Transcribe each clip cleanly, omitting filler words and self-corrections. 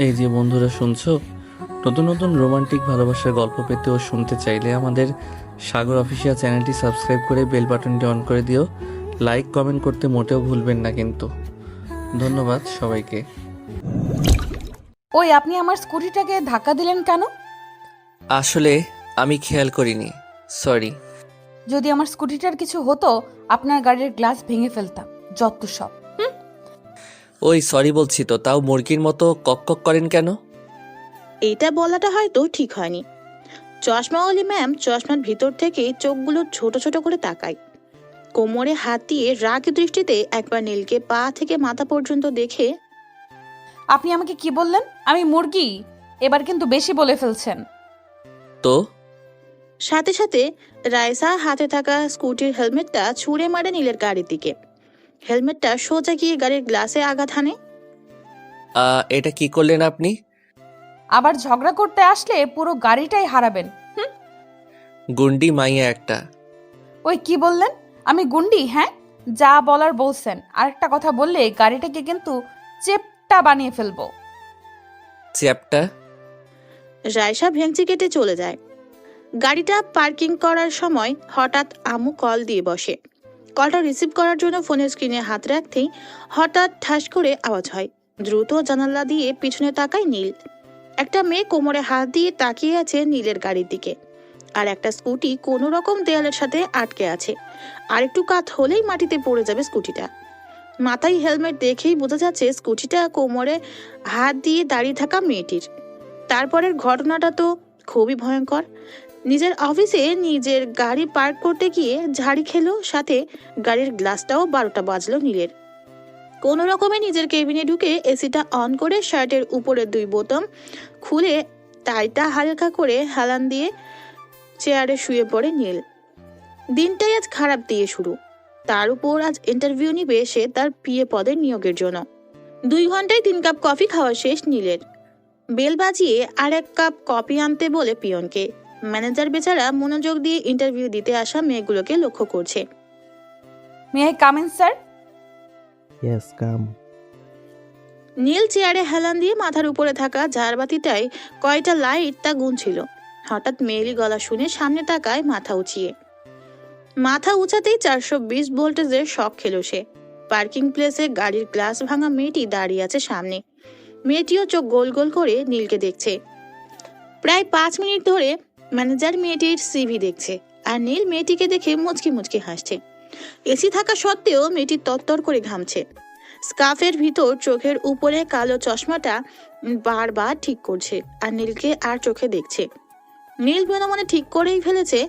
এই যে বন্ধুরা শুনছো, নতুন নতুন রোমান্টিক ভালোবাসার গল্প পেতে ও শুনতে চাইলে আমাদের সাগর অফিসিয়াল চ্যানেলটি সাবস্ক্রাইব করে বেল বাটনটি অন করে দিও। লাইক কমেন্ট করতে মোটেও ভুলবেন না কিন্তু। ধন্যবাদ সবাইকে। ওই আপনি আমার স্কুটিটাকে ধাক্কা দিলেন কেন? আসলে আমি খেয়াল করিনি, সরি। যদি আমার স্কুটিটার কিছু হতো আপনার গাড়ির গ্লাস ভেঙে ফেলতাম। যত সব। ওই সরি বলছি তো, তাও মুরগির মতো কক কক করেন কেন? এইটা বলাটা হয়তো ঠিক হয়নি। চশমাওয়ালি ম্যাম চশমার ভিতর থেকে চোখগুলো ছোট ছোট করে তাকায়। কোমরে হাত দিয়ে রাগ দৃষ্টিতে একবার নীলকে পা থেকে মাথা পর্যন্ত দেখে, আপনি আমাকে কি বললেন? আমি মুরগি? এবার কিন্তু বেশি বলে ফেলছেন। তো সাথে সাথে রাইসা হাতে থাকা স্কুটির হেলমেটটা ছুঁড়ে মারে নীলের গাড়ির দিকে। হেলমেটটা সোজা গিয়ে গাড়ির গ্লাসে আঘাত হানে। এটা কি করলেন আপনি? আবার ঝগড়া করতে আসলে পুরো গাড়িটাই হারাবেন। গুন্ডি মাইয়া একটা। ওই কি বললেন? আমি গুন্ডি? হ্যাঁ, যা বলার বলছেন। আরেকটা কথা বললে গাড়িটাকে কিন্তু চেপটা বানিয়ে ফেলবো। চ্যাপটা? রাইসা ভেঙচি কেটে চলে যায়। গাড়িটা পার্কিং করার সময় হঠাৎ আম্মু কল দিয়ে বসে। কলটা রিসিভ করার জন্য ফোনের স্ক্রিনে হাত রাখতেই হঠাৎ ঠাস করে আওয়াজ হয়। দ্রুত জানালা দিয়ে পিছনে তাকায় নীল। একটা মেয়ে কোমরে হাত দিয়ে তাকিয়ে আছে নীলের গাড়ির দিকে, আর একটা স্কুটি কোনো রকম দেয়ালের সাথে আটকে আছে। আর একটু কাত হলেই মাটিতে পড়ে যাবে স্কুটিটা। মাথায় হেলমেট দেখেই বোঝা যাচ্ছে স্কুটিটা কোমরে হাত দিয়ে দাঁড়িয়ে থাকা মেয়েটির। তারপরের ঘটনাটা তো খুবই ভয়ঙ্কর। নিজের অফিসে নিজের গাড়ি পার্ক করতে গিয়ে ঝাড়ি খেলো, সাথে গাড়ির গ্লাসটাও 12টা বাজলো নীলের। কোনো রকমে নিজের কেবিনে ঢুকে এসিটা অন করে শার্টের উপরের 2 বোতাম খুলে টাইটা হালকা করে হেলান দিয়ে চেয়ারে শুয়ে পড়ে নীল। দিনটাই আজ খারাপ দিয়ে শুরু। তার উপর আজ ইন্টারভিউ নিবে সে তার পিএ পদের নিয়োগের জন্য। 2 ঘন্টায় 3 কাপ কফি খাওয়া শেষ নীলের। বেল বাজিয়ে আর 1 কাপ কফি আনতে বলে পিয়নকে। ম্যানেজার বেচারা মনোযোগ দিয়ে ইন্টারভিউ দিতে আসা মেয়েগুলোকে লক্ষ্য করছে। May I come in sir? Yes come. Neel চেয়ারে হেলান দিয়ে মাথার উপরে থাকা ঝাড়বাতিটায় কয়টা লাইট তা গুনছিল। হঠাৎ মেয়েলি গলা শুনে সামনে তাকায় মাথা উঁচিয়ে। মাথা উঁচাতেই 420 ভোল্টেজের শক খেলো সে। পার্কিং প্লেসে গাড়ির গ্লাস ভাঙা মেয়েটি দাঁড়িয়ে আছে সামনে। মেয়েটিও চোখ গোল গোল করে নীলকে দেখছে। প্রায় 5 মিনিট ধরে ম্যানেজার মেয়েটির সিভি দেখছে, আর নীল মেয়েটিকে দেখে মুচকি মুচকি হাসছে। এসি থাকা সত্ত্বেও মেয়েটি তত্তর করে ঘামছে। স্কার্ফের ভিতর চোখের উপরে কালো চশমাটা বারবার ঠিক করছে, আর নীলকে আর চোখে দেখছে। নীল মনে মনে ঠিক করেই ফেলেছে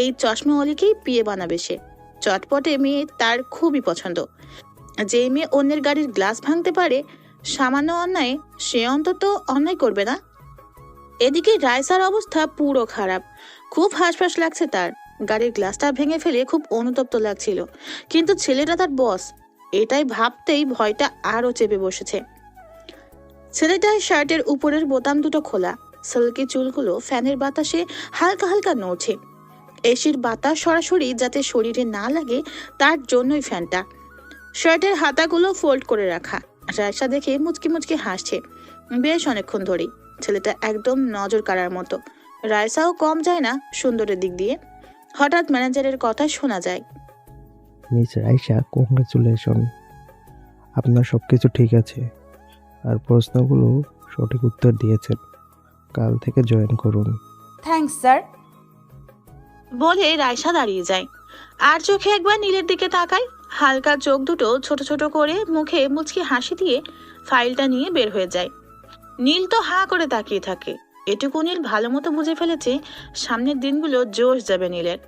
এই চশমাওয়ালিকেই বিয়ে বানাবে সে। চটপটে মেয়ে তার খুবই পছন্দ। যে মেয়ে অন্যের গাড়ির গ্লাস ভাঙতে পারে, সামান্য অন্যায় সে অন্তত অন্যায় করবে না। এদিকে রাইসার অবস্থা পুরো খারাপ। খুব হাসফাস লাগছে তার। গাড়ির গ্লাসটা ভেঙে ফেলে খুব অনুতপ্ত লাগছিল, কিন্তু ছেলেটা তার বস, এটাই ভাবতেই ভয়টা আরো চেপে বসেছে। ছেলেটার শার্টের উপরের বোতাম দুটো খোলা, সিল্কি চুলগুলো ফ্যানের বাতাসে হালকা হালকা নড়ছে। এসির বাতাস সরাসরি যাতে শরীরে না লাগে তার জন্যই ফ্যানটা। শার্টের হাতাগুলো ফোল্ড করে রাখা। রাইসা দেখে মুচকি মুচকি হাসছে বেশ অনেকক্ষণ ধরেই। ছেলেটা একদম নজর কাড়ার মতো। রাইসাও কম যায় না সুন্দরের দিক দিয়ে। হঠাৎ ম্যানেজারের কথা শোনা যায়। মিস রাইসা, কংগ্রেচুলেশন, আপনার সব কিছু ঠিক আছে, আর প্রশ্নগুলো সঠিক উত্তর দিয়েছেন। কাল থেকে জয়েন করুন। Thanks sir. বলে রাইসা দাঁড়িয়ে যায়, আর চোখে একবার নীলের দিকে তাকায়। হালকা চোখ দুটো ছোট ছোট করে মুখে মুচকি হাসি দিয়ে ফাইলটা নিয়ে বের হয়ে যায়। নীল তো হাঁ করে তাকিয়ে থাকে। এটুকু নীল ভালো মতো বুঝে ফেলেছে সামনের দিনগুলো জোশ যাবে নীলের।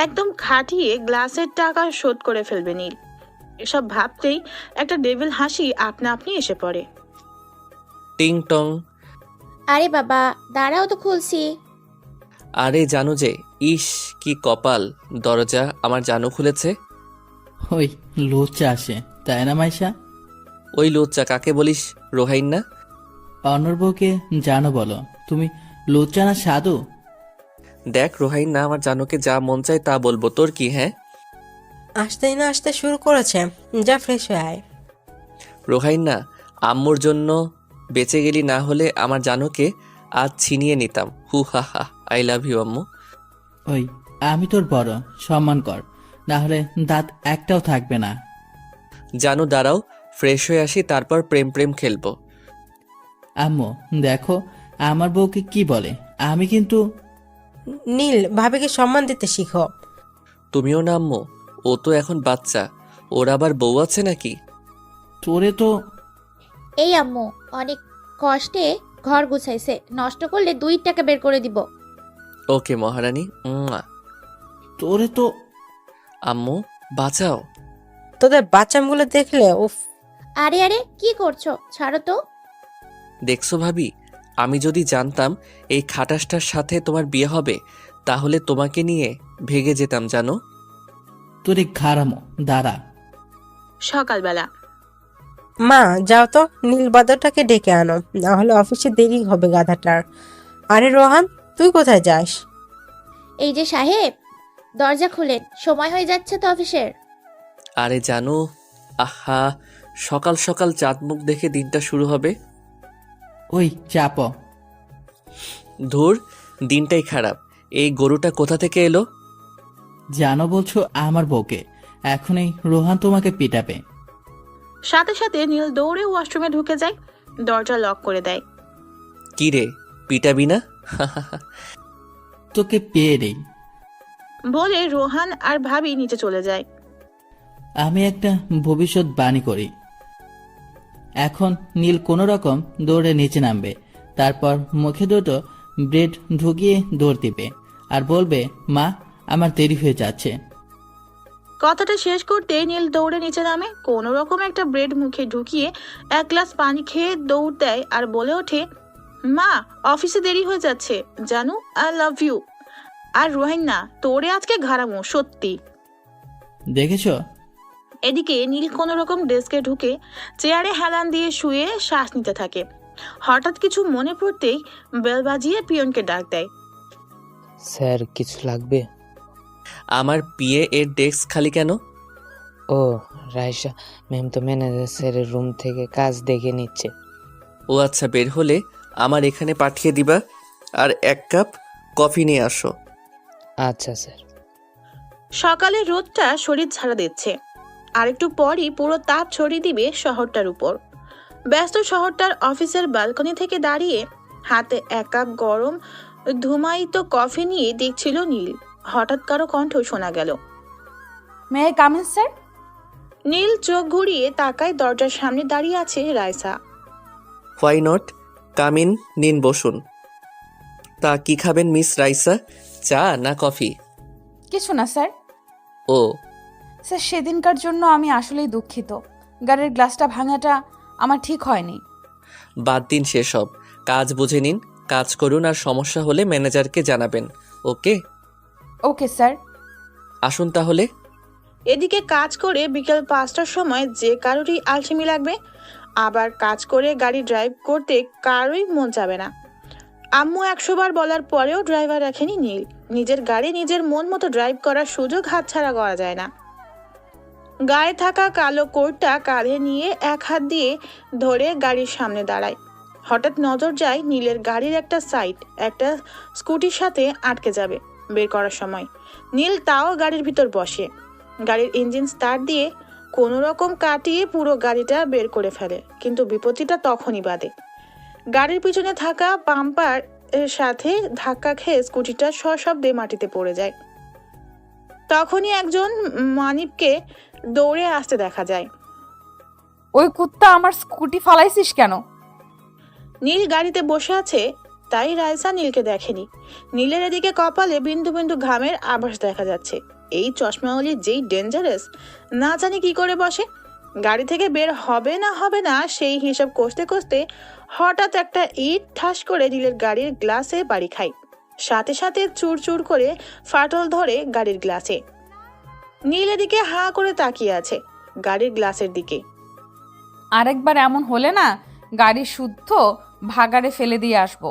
একদম খাটিয়ে গ্লাসের টাকা শোধ করে ফেলবে নীল। এসব ভাবতেই একটা ডেভিল হাসি আপনা আপনি এসে পড়ে। টিং টং। আরে বাবা, দাঁড়াও তো খুলছি। আরে জানু যে, ইস কি কপাল, দরজা আমার জানু খুলেছে। ওই লুচ্চা আসে, তাই না মাইশা? ওই লুচ্চা কাকে বলিস, রোহাইন না? অনর বউকে জানো বলো, তুমি লুচ্চা না সাধু? দেখ রোহাইন না, আমার জানুকে যা মন চায় তা বলবো, তোর কি? হ্যাঁ, আসতেই না আসতে শুরু করেছে। যা ফ্রেশ হয়ে আয়। রোহাইন না, আম্মুর জন্য বেঁচে গেলি, না হলে আমার জানুকে আজ ছিনিয়ে নিতাম। হু হা হা, আই লাভ ইউ আম্মু। ওই আমি তোর বড়, সম্মান কর, না হলে দাঁত একটাও থাকবে না। জানু দাঁড়াও, ফ্রেশ হয়ে আসি, তারপর প্রেম প্রেম খেলবো। আম্মু দেখো আমার বউকে কি বলে, আমি কিন্তু। নীল, ভাবিকে সম্মান দিতে শিখো। তুমিও না আম্মু, ও তো এখন বাচ্চা, ওর আবার বউ আছে নাকি? তোরে তো। এই আম্মু অনেক কষ্টে ঘর গুছাইছে, নষ্ট করলে 2 টাকা বের করে দিব। ওকে মহারানী। তোরে তো। আম্মু বাঁচাও। তোদের বাচ্চামগুলো দেখলে উফ। আরে আরে কি করছো, ছাড়ো তো। দেখছো ভাবি, আমি যদি জানতাম এই খাটাসটার সাথে তোমার বিয়ে হবে, তাহলে তোমাকে নিয়ে ভেগে যেতাম জানো। তোরে ঘাড়ামো, দাঁড়া। সকালবেলা মা যাও তো, নীল বাদরটাকে ডেকে আনো, না হলে অফিসে দেরি হবে গাধাটার। আরে রোহান, তুই কোথায় যাস? এই যে সাহেব, দরজা খুলেন, সময় হয়ে যাচ্ছে তো অফিসের। আরে জানো, আহা, সকাল সকাল চাঁদ মুখ দেখে দিনটা শুরু হবে। ওই চাপ। ধুর, দিনটাই খারাপ। এই গরুটা কোথা থেকে এলো? জানো বলছো আমার বউকে, এখনই রোহান তোমাকে পিটাবে। সাথে সাথে নীল দৌড়ে ওয়াশরুমে ঢুকে যায়, দরজা লক করে দেয়। কি রে, পিটাবি না? তোকে পেয়ে নেই। বলে রোহান আর ভাবি নিচে চলে যায়। আমি একটা ভবিষ্যৎ বাণী করি। এখন নীল কোনো রকম দৌড়ে নিচে নামবে, তারপর মুখে দুটো ব্রেড ঢুকিয়ে দৌড় দিবে আর বলবে, মা আমার দেরি হয়ে যাচ্ছে। কথাটা শেষ করতে নীল দৌড়ে নিচে নামে, কোনো রকম একটা ব্রেড মুখে ঢুকিয়ে 1 গ্লাস পানি খেয়ে দৌড় দেয় আর বলে ওঠে, মা অফিসে দেরি হয়ে যাচ্ছে, জানু আই লাভ ইউ। আর রোহান না, তোরে আজকে ঘাড়ামো সত্যি। দেখেছ? এদিকে নীল কোনো রকম ডেস্কে ঢুকে চেয়ারে হেলান দিয়ে শুয়ে শ্বাস নিতে থাকে। হঠাৎ কিছু মনে পড়তেই বেল বাজিয়ে পিয়নকে ডাক দেয়। স্যার কিছু লাগবে? আমার পিএ এর ডেস্ক খালি কেন? ও রাইসা ম্যাম তো ম্যানেজার স্যারের রুম থেকে কাজ দেখে নিচ্ছে। ও আচ্ছা, বের হলে আমার এখানে পাঠিয়ে দিবা, আর 1 কাপ কফি নিয়ে আসো। আচ্ছা স্যার। সকালে রোদটা শরীর ছাড়া দিচ্ছে, আর একটু পরই পুরো তাপ ছড়িয়ে দিবে শহরটার উপর। ব্যস্ত শহরটার অফিসের ব্যালকনি থেকে দাঁড়িয়ে হাতে 1 কাপ গরম ধুমায়িত কফি নিয়ে দেখছিল নীল। হঠাৎ কারো কণ্ঠ শোনা গেল। May I come in sir? Neel চোখ ঘুরিয়ে তাকায়, দরজার সামনে দাঁড়িয়ে আছে Raisa. Why not, come in, নিন বসুন। তা কি খাবেন মিস রাইসা, চা না কফি? কিছু না স্যার। ও স্যার, সেদিনকার জন্য আমি আসলেই দুঃখিত। গাড়ির গ্লাসটা ভাঙাটা আমার ঠিক হয়নি। বাদ দিন সেসব, কাজ বুঝে নিন, কাজ করুন, আর সমস্যা হলে ম্যানেজারকে জানাবেন। ওকে ওকে স্যার। আসুন তাহলে। এদিকে কাজ করে বিকেল 5টার সময় যে কারোরই আলসেমি লাগবে, আবার কাজ করে গাড়ি ড্রাইভ করতে কারোই মন যাবে না। আম্মু 100 বার বলার পরেও ড্রাইভার রাখেনি নীল। নিজের গাড়ি নিজের মন মতো ড্রাইভ করার সুযোগ হাতছাড়া করা যায় না। গায়ে থাকা কালো কোটটা কাঁধে নিয়ে 1 হাত দিয়ে ধরে গাড়ির সামনে দাঁড়ায়। হঠাৎ নজর যায় নীলের গাড়ির একটা সাইড একটা স্কুটির সাথে আটকে যাবে। বের করার সময় নীল তাও গাড়ির ভিতর বসে, গাড়ির ইঞ্জিন স্টার্ট দিয়ে কোনো রকম কাটিয়ে পুরো গাড়িটা বের করে ফেলে। কিন্তু বিপত্তিটা তখনই বাধে। গাড়ির পিছনে থাকা পাম্পার এর সাথে ধাক্কা খেয়ে স্কুটিটা সশব্দে মাটিতে পড়ে যায়। তখনই একজন মানিবকে দৌড়ে আসতে দেখা যায়। ওই কুত্তা, আমার স্কুটি ফালাইছিস কেন? নীল গাড়িতে বসে আছে, তাই রাইসা নীলকে দেখেনি। নীলের এদিকে কপালে বিন্দু বিন্দু ঘামের আভাস দেখা যাচ্ছে। এই চশমাওয়ালি যেই ডেঞ্জারাস, না জানি কি করে বসে। গাড়ি থেকে বের হবে না সেই হিসাব কষতে কষতে হঠাৎ একটা ইট ঠাস করে নীলের গাড়ির গ্লাসে বাড়ি খায়। সাথে সাথে চুরচুর করে ফাটল ধরে গাড়ির গ্লাসে। নীল এদিকে হাঁ করে তাকিয়ে আছে গাড়ির গ্লাসের দিকে। আরেকবার এমন হলে না, গাড়ি শুদ্ধ ভাগাড়ে ফেলে দিয়ে আসবো।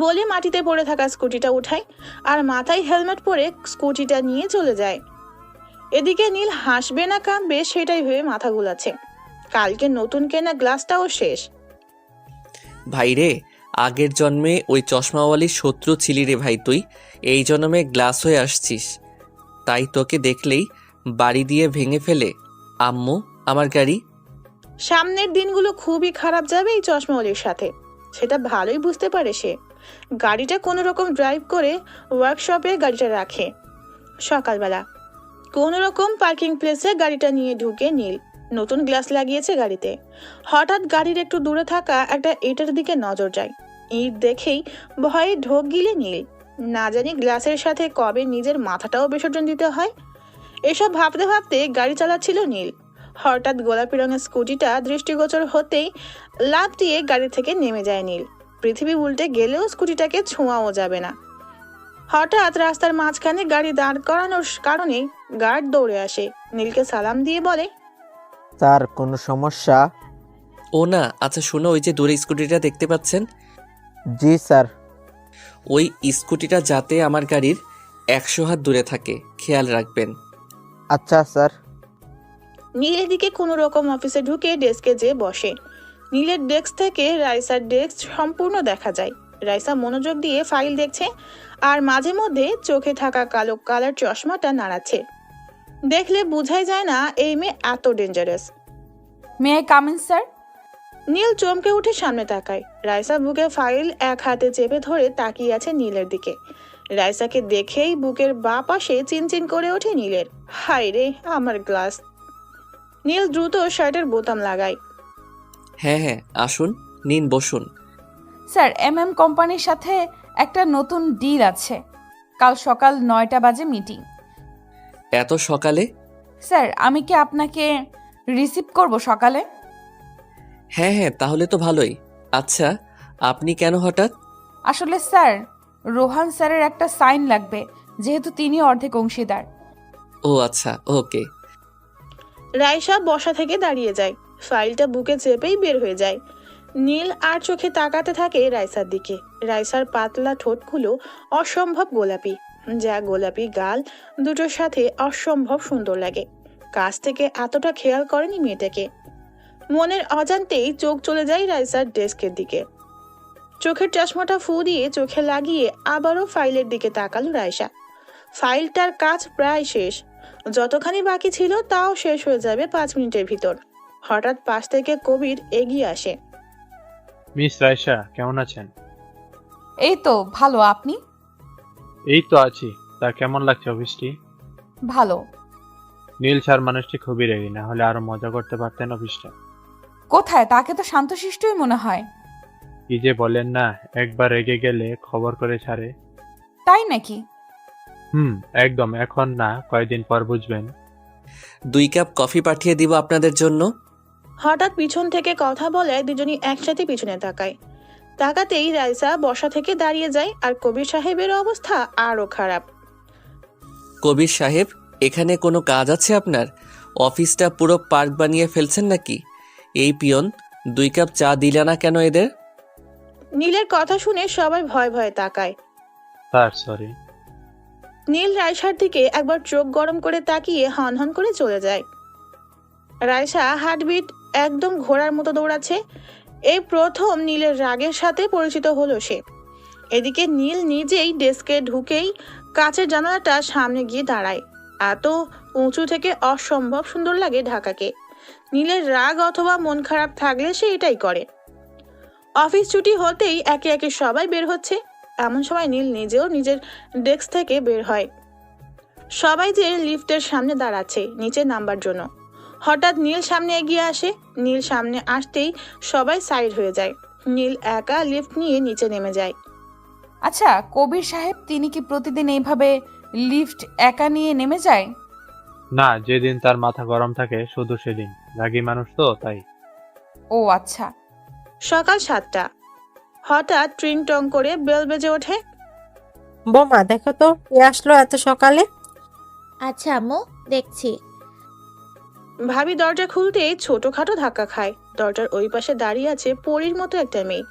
বলে মাটিতে পড়ে থাকা স্কুটিটা উঠায় আর মাথায় হেলমেট পরে স্কুটিটা নিয়ে চলে যায়। এদিকে নীল হাসবে না কাঁদবে সেটাই ভেবে মাথা গুলাচ্ছে। কালকে নতুন কেনা গ্লাসটাও শেষ। ভাই রে, আগের জন্মে ওই চশমাওয়ালির শত্রু ছিলি রে ভাই তুই, এই জন্মে গ্লাস হয়ে আসছিস। তাই তোকে দেখলেই বাড়ি দিয়ে ভেঙে ফেলে। আম্মু, আমার গাড়ি। সামনের দিনগুলো খুবই খারাপ যাবে এই চশমাওয়ালির সাথে, সেটা ভালোই বুঝতে পারে সে। গাড়িটা কোনো রকম ড্রাইভ করে ওয়ার্কশপে গাড়িটা রাখে। সকালবেলা কোনো রকম পার্কিং প্লেসে গাড়িটা নিয়ে ঢুকে নীল। নতুন গ্লাস লাগিয়েছে গাড়িতে। হঠাৎ গাড়ির একটু দূরে থাকা একটা ইটের দিকে নজর যায়। ইট দেখেই ভয়ে ঢোক গিলে নীল। না জানি গ্লাসের সাথে কবে নিজের মাথাটাও বিসর্জন দিতে হয়। এসব ভাবতে ভাবতে গাড়ি চালাচ্ছিল নীল। হঠাৎ গোলাপি রঙের স্কুটিটা দৃষ্টিগোচর হতেই লাফ দিয়ে গাড়ি থেকে নেমে যায় নীল। পৃথিবী উল্টে গেলেও স্কুটিটাকে ছোঁয়াও যাবে না। হঠাৎ রাস্তার মাঝখানে গাড়ি দাঁড় করানোর কারণে গার্ড দৌড়ে আসে। নীলকে সালাম দিয়ে বলে, স্যার কোনো সমস্যা? ও না, আচ্ছা শোনো, ওই যে দূরে স্কুটিটা দেখতে পাচ্ছেন, জি স্যার। ওই স্কুটিটা যাতে আমার গাড়ির 100 হাত দূরে থাকে, খেয়াল রাখবেন। আচ্ছা স্যার। নীলের দিকে কোনো রকম অফিসে ঢুকে ডেস্কে যেয়ে বসে। নীলের ডেস্ক থেকে রাইসার ডেস্ক সম্পূর্ণ দেখা যায়। রাইসা মনোযোগ দিয়ে ফাইল দেখছে আর মাঝে মধ্যে চোখে থাকা কালো কালার চশমাটা নাড়াচ্ছে। দেখলে বোঝাই যায় না এই মেয়ে এত dangerous. May I come in sir? Neel চমকে উঠে সামনে তাকায়। রাইসা বুকে ফাইল এক হাতে চেপে ধরে তাকিয়ে আছে নীলের দিকে। রাইসাকে দেখেই বুকের বাঁ পাশে চিনচিন করে ওঠে নীলের। হায় রে আমার গ্লাস। নীল দ্রুত শার্টের বোতাম লাগায়। হ্যাঁ হ্যাঁ, আসুন, নিন বসুন। স্যার, কোম্পানির সাথে একটা নতুন ডিল আছে। কাল সকাল 9টা বাজে মিটিং। এত সকালে? স্যার, আমি কি আপনাকে রিসিভ করব সকালে? হ্যাঁ হ্যাঁ, তাহলে তো ভালোই। আচ্ছা, আপনি কেন হঠাৎ? আসলে স্যার, রোহান স্যারের একটা সাইন লাগবে, যেহেতু তিনি অর্ধেক অংশীদার। ও আচ্ছা, ওকে। রাইসা বসা থেকে দাঁড়িয়ে যায়। ফাইলটা বুকে চেপেই বের হয়ে যায়। নীল আর চোখে তাকাতে থাকে রাইসার দিকে। রাইসার পাতলা ঠোঁটগুলো অসম্ভব গোলাপি, যা গোলাপি গাল দুটোর সাথে অসম্ভব সুন্দর লাগে। কাছ থেকে এতটা খেয়াল করেনি মেয়েটাকে। মনের অজান্তেই চোখ চলে যায় রাইসার ডেস্কের দিকে। চোখের চশমাটা ফু দিয়ে চোখে লাগিয়ে আবারও ফাইলের দিকে তাকালো রাইসা। ফাইলটার কাজ প্রায় শেষ। যতখানি বাকি ছিল তাও শেষ হয়ে যাবে 5 মিনিটের ভিতর। হঠাৎ পাশ থেকে কবির এগিয়ে আসে। মিস রাইসা, কেমন আছেন? এই তো ভালো, আপনি? এই তো আছি। তা কেমন লাগছে অফিসটি? ভালো। নীল স্যার মানুষটি খুবই রেগি, না হলে আরো মজা করতে পারতেন অফিসটা। কোথায়? তাকে তো শান্তশিষ্টই মনে হয়। কি যে বলেন না, একবার রেগে গেলে খবর করে ছাড়ে। তাই নাকি? একদম, এখন না, কয়েকদিন পর বুঝবেন। 2 কাপ কফি পাঠিয়ে দিব আপনাদের জন্য। হঠাৎ পিছন থেকে কথা বলে দুজনই একসাথে পিছনে তাকায়। তাকাতেই রাইসা বসা থেকে দাঁড়িয়ে যায় আর কবির সাহেবের অবস্থা আরো খারাপ। কবির সাহেব, এখানে কোনো কাজ আছে আপনার? অফিসটা পুরো পার্ক বানিয়ে ফেলছেন নাকি? এই পিয়ন, 2 কাপ চা দিলে না কেন এদের? নীলের কথা শুনে সবাই ভয়ে ভয়ে তাকায়। Sir sorry. নীল রাইসার দিকে একবার চোখ গরম করে তাকিয়ে হনহন করে চলে যায়। রাইসা হার্টবিট একদম ঘোড়ার মতো দৌড়াচ্ছে। এই প্রথম নীলের রাগের সাথে পরিচিত হলো সে। এদিকে নীল নিজেই ডেস্কে ঢুকেই কাচের জানালাটা সামনে গিয়ে দাঁড়ায়। এত উঁচু থেকে অসম্ভব সুন্দর লাগে ঢাকাকে। নীলের রাগ অথবা মন খারাপ থাকলে সে এটাই করে। অফিস ছুটি হতেই একে একে সবাই বের হচ্ছে। এমন সময় নীল নিজেও নিজের ডেস্ক থেকে বের হয়। সবাই যে লিফটের সামনে দাঁড়াচ্ছে নিচে নামবার জন্য। হঠাৎ নীল সামনে এগিয়ে আসে। নীল সামনে আসতেই সবাই সাইড হয়ে যায়। নীল একা লিফট নিয়ে নিচে নেমে যায়। আচ্ছা, কবির সাহেব তিনি কি প্রতিদিন এইভাবে লিফট একা নিয়ে নেমে যায়? না, যেদিন তার মাথা গরম থাকে শুধু সেদিন। রাগী মানুষ তো, তাই। ও আচ্ছা। সকাল 7টা। হঠাৎ ট্রিং টং করে বেল বেজে ওঠে। বোমা দেখো তো কে আসলো এত সকালে। আচ্ছা আম্মু, দেখছি। ভাবি দরজা খুলতেই ছোটখাটো ধাক্কা খায়। দরজার ওই পাশে দাঁড়িয়ে আছে পরীর মতো একটা মেয়ে।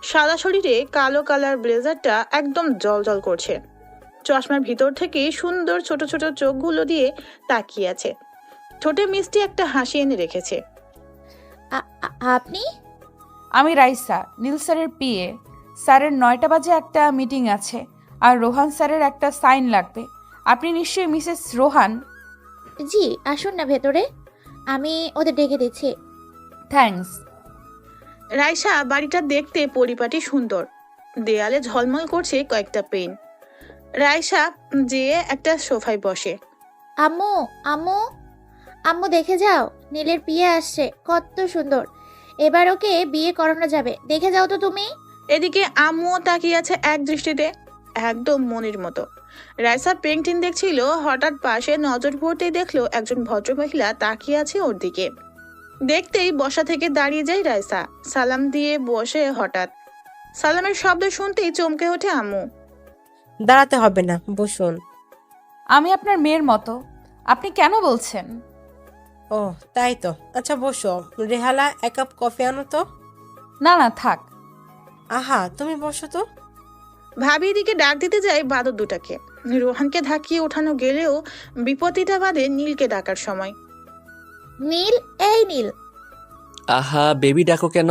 সাদা শরীরে কালো কালার ব্লেজারটা একদম জলজল করছে। চশমার ভিতর থেকে সুন্দর ছোট ছোট চোখগুলো দিয়ে তাকিয়ে আছে। ঠোঁটে মিষ্টি একটা হাসি এনে রেখেছে। আপনি? আমি রাইসা, নীল স্যারের পিএ। স্যারের 9টা বাজে একটা মিটিং আছে, আর রোহান স্যারের একটা সাইন লাগবে। আপনি নিশ্চয়ই মিসেস রোহান? জি, আসুন না ভেতরে, আমি ওদের ডেকে দিচ্ছি। থ্যাঙ্কস। রাইসা বাড়িটা দেখতে পরিপাটি সুন্দর, দেয়ালে ঝলমল করছে কয়েকটা পেন। রাইসা যেয়ে একটা সোফায় বসে। আম্মু, আম্মু, আম্মু দেখে যাও, নীলের বিয়ে আসছে, কত সুন্দর। এবার ওকে বিয়ে করানো যাবে, দেখে যাও তো তুমি। এদিকে আম্মুও তাকিয়ে আছে এক দৃষ্টিতে, একদম মনির মতো। রাইসা পেন্টিং দেখছিল, হঠাৎ পাশে নজর পড়তেই দেখলো একজন ভদ্রমহিলা তাকিয়ে আছে ওর দিকে। দেখতেই বসা থেকে দাঁড়িয়ে যায় রাইসা, সালাম দিয়ে বসে। হঠাৎ সালামের শব্দ শুনতেই চমকে ওঠে আম্মু। দাঁড়াতে হবে না, বসুন। আমি আপনার মেয়ের মতো, আপনি কেন বলছেন? ও তাই তো, আচ্ছা বসো। রেহালা, 1 কাপ কফি আনো তো। না না, থাক। আহা, তুমি বসো তো। ভাবি দিকে ডাক দিতে যায় বাদর দুটাকে। রোহানকে ধাক্কিয়ে ওঠানো গেলেও বিপত্তিটা বাদে নীলকে ডাকার সময়। নীল, এই নীল। আহা, বেবি ডাকো কেন?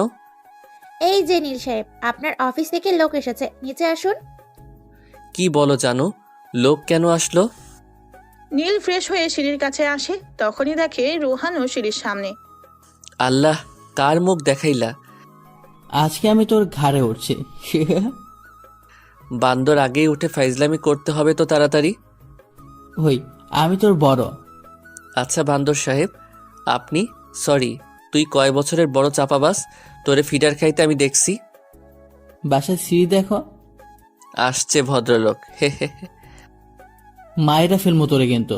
এই যে নীল সাহেব, আপনার অফিস থেকে লোক এসেছে, নিচে আসুন। কি বলো জানো, লোক কেন আসলো? নীল ফ্রেশ হয়ে সিঁড়ির কাছে আসে, তখনই দেখে রোহানও সিঁড়ির সামনে। আল্লাহ, কার মুখ দেখাইলা? আজকে আমি তোর ঘাড়ে উঠছি। বান্দর আগেই উঠে ফাইজলামি করতে হবে তো তাড়াতাড়ি। হই, আমি তোর বড়। আচ্ছা বান্দর সাহেব, আপনি সরি, তুই কয় বছরের বড় চাপাবাস, তোরে ফিডার খাইতে আমি দেখছি। বাসায় সিঁড়ি দেখো, আসছে ভদ্রলোক। হে হে হে। মায়েরা ফেলমো তোরে কিন্তু।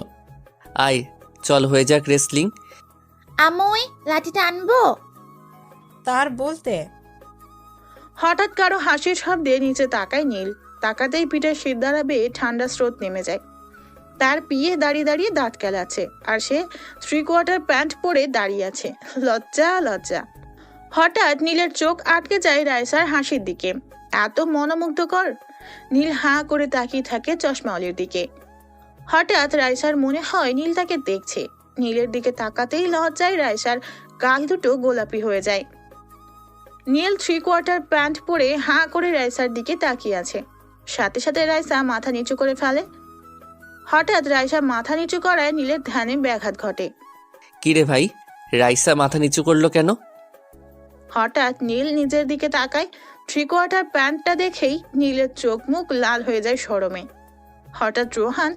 আয়, চল হয়ে যাক রেসলিং। আম্মু, ওই লাঠিটা আনবো? তার বলতে হঠাৎ কারো হাসির শব্দে নিচে তাকায় নীল। তাকাতেই পিঠের শিরদাঁড়া বেয়ে ঠান্ডা স্রোত নেমে যায়। তার পিয়ে দাঁড়িয়ে দাঁড়িয়ে দাঁত কেলাচ্ছে, আর সে 3/4 প্যান্ট পরে দাঁড়িয়ে আছে। লজ্জা লজ্জা। হঠাৎ নীলের চোখ আটকে যায় রাইসার হাসির দিকে, এত মনোমুগ্ধকর। নীল হাঁ করে তাকিয়ে থাকে চশমাওয়ালির দিকে। হঠাৎ রাইসার মনে হয় নীল তাকে দেখছে। নীলের দিকে তাকাতেই লজ্জায় রাইসার গাল দুটো গোলাপি হয়ে যায়। নীল 3/4 প্যান্ট পরে হাঁ করে রাইসার দিকে তাকিয়ে আছে। সাথে সাথে রাইসা মাথা নিচু করে ফেলে। হঠাৎ রাইসা মাথা নিচু করায় নীলের ধ্যানে ব্যাঘাত ঘটে। কিরে ভাই, রাইসা মাথা নিচু করলো কেন? হঠাৎ নীল নিজের দিকে তাকায়, 3/4 প্যান্টটা দেখেই নীলের চোখ মুখ লাল হয়ে যায় শরমে। হঠাৎ রোহান,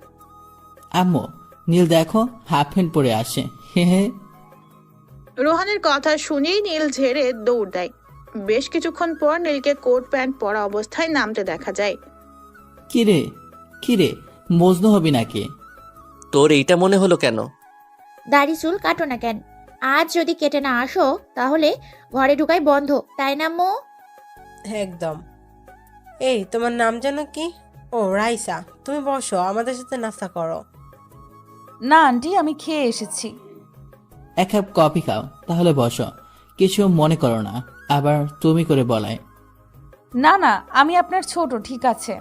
আম্মু, নীল দেখো, হাফ প্যান্ট পরে আসে। হে হে। রোহানের কথা শুনেই নীল ঝেড়ে দৌড় দেয়। বেশ কিছুক্ষণ পর নীলকে কোট প্যান্ট পরা অবস্থায় নামতে দেখা যায়। কিরে কিরে, মজনু হবি নাকি? তোর এইটা মনে হলো কেন? দাড়ি চুল কাটো না কেন? আজ যদি কেটে না আসো তাহলে ঘরে ঢুকাই বন্ধ, তাই না আম্মু? একদম। এই, তোমার নাম জানো কি? ও রাইসা, তুমি বসো, আমাদের সাথে নাস্তা করো। না আন্টি, আমি খেয়ে এসেছি। 1 কাপ কফি খাও, তাহলে বসো। কিছু মনে করো না, আবার তুমি করে বলায়। না না, আমি আপনার ছোট, ঠিক আছে।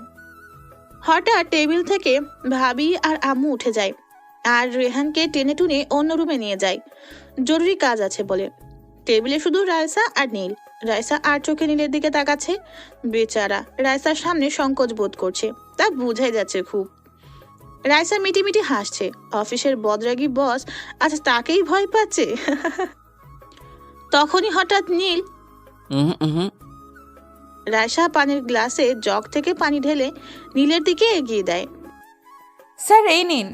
হঠাৎ টেবিল থেকে ভাবি আর আম্মু উঠে যায়, আর রেহানকে টেনে টুনে অন্য রুমে নিয়ে যায়, জরুরি কাজ আছে বলে। টেবিলে শুধু রাইসা আর নীল। রাইসা আর চোখে নীলের দিকে তাকাচ্ছে। বেচারা রাইসার সামনে সংকোচ বোধ করছে, তা বুঝাই যাচ্ছে খুব। রাইসা মিটিমিটি হাসছে। অফিসের বদরাগী বস আজ তাকেই ভয় পাচ্ছে। তখনই হঠাৎ নীল। রাইসা পানির গ্লাসে জগ থেকে পানি ঢেলে নীলের দিকে এগিয়ে দেয়। স্যার, এই নিন।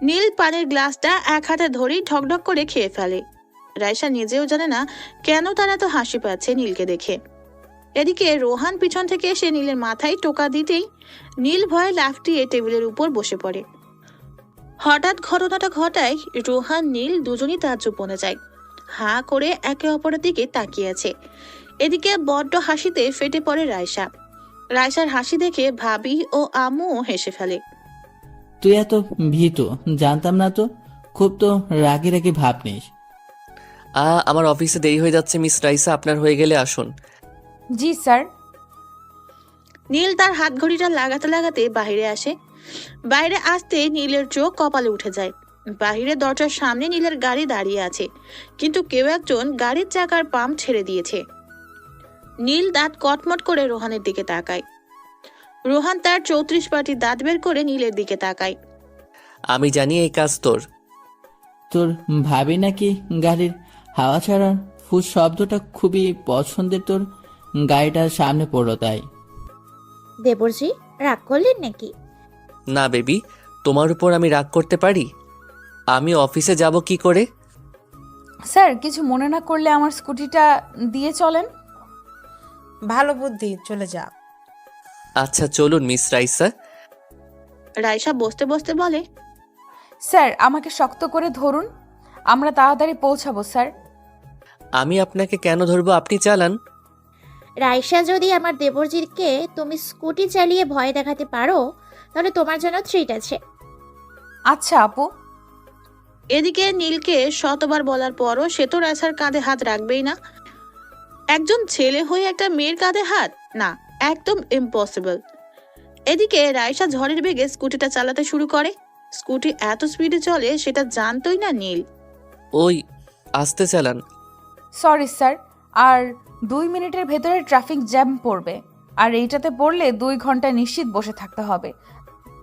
নীল পানির গ্লাসটা এক হাতে ধরেই ঢকঢক করে খেয়ে ফেলে। রাইসা নিজেও জানে না কেন তার এত হাসি পাচ্ছে নীলকে দেখে। এদিকে রোহান পিছন থেকে এসে নীলের মাথায় টোকা দিতেই নীল ভয়ে লাফটিয়ে টেবিলের উপর বসে পড়ে। হঠাৎ ঘটনাটা ঘটায় রোহান নীল দুজনই তাজ্জব বনে যায়। হাঁ করে একে অপরের দিকে তাকিয়ে আছে। এদিকে বড্ড হাসিতে ফেটে পড়ে রাইসা। রাইসার হাসি দেখে ভাবি ও আম্মুও হেসে ফেলে। তুই এত ভীতু জানতাম না তো, খুব তো রাগি রাগি ভাব নিস। আমার অফিসে দেরি হয়ে যাচ্ছে, মিস রাইসা আপনার হয়ে গেলে আসুন। জি স্যার। নীল তার হাত ঘড়িটা লাগাতে লাগাতে বাইরে আসে। বাইরে আসতে নীলের চোখ কপালে উঠে যায়। বাহিরে দরজার সামনে নীলের গাড়ি দাঁড়িয়ে আছে, কিন্তু কেউ একজন গাড়ির চাকার পাম্প ছেড়ে দিয়েছে। নীল দাঁত কটমট করে রোহানের দিকে তাকায়। রোহান তার 34 পাটি দাঁত বের করে নীলের দিকে তাকায়। আমি জানি এই কাজ তোর। তোর ভাবি নাকি গাড়ির হাওয়া ছাড়ার ফুস শব্দটা খুবই পছন্দের, তোর গাড়িটা সামনে পড়লো তাই। দেবরজি রাগ করলেন নাকি? না বেবি, তোমার উপর আমি রাগ করতে পারি? আমি অফিসে যাব কি করে? স্যার কিছু মনে না করলে আমার স্কুটিটা দিয়ে চলেন। ভালো বুদ্ধি, চলে যা। আচ্ছা চলুন মিস রাইসা। রাইসা বসতে বসতে বলে, স্যার আমাকে শক্ত করে ধরুন, আমরা তাড়াতাড়ি পৌঁছাবো স্যার। আমি আপনাকে কেন ধরবো, আপনি চালান। রাইসা, যদি আমার দেবরজিকে তুমি স্কুটি চালিয়ে ভয় দেখাতে পারো তাহলে তোমার জন্য ট্রিট আছে। আচ্ছা আপু। এদিকে নীলকে শতবার বলার পরও সে তো রাইসার কাঁধে হাত রাখবেই না। একজন ছেলে হয়ে একটা মেয়ের কাঁধে হাত, না, একদম ইম্পসিবল। এদিকে রাইসা ঝড়ের বেগে স্কুটিটা চালাতে শুরু করে। স্কুটি এত স্পিডে চলে সেটা জানতোই না নীল। ওই আস্তে চালান। সরি স্যার, আর 2 মিনিটের ভেতরে ট্রাফিক জ্যাম পড়বে, আর এইটাতে পড়লে 2 ঘন্টা নিশ্চিত বসে থাকতে হবে।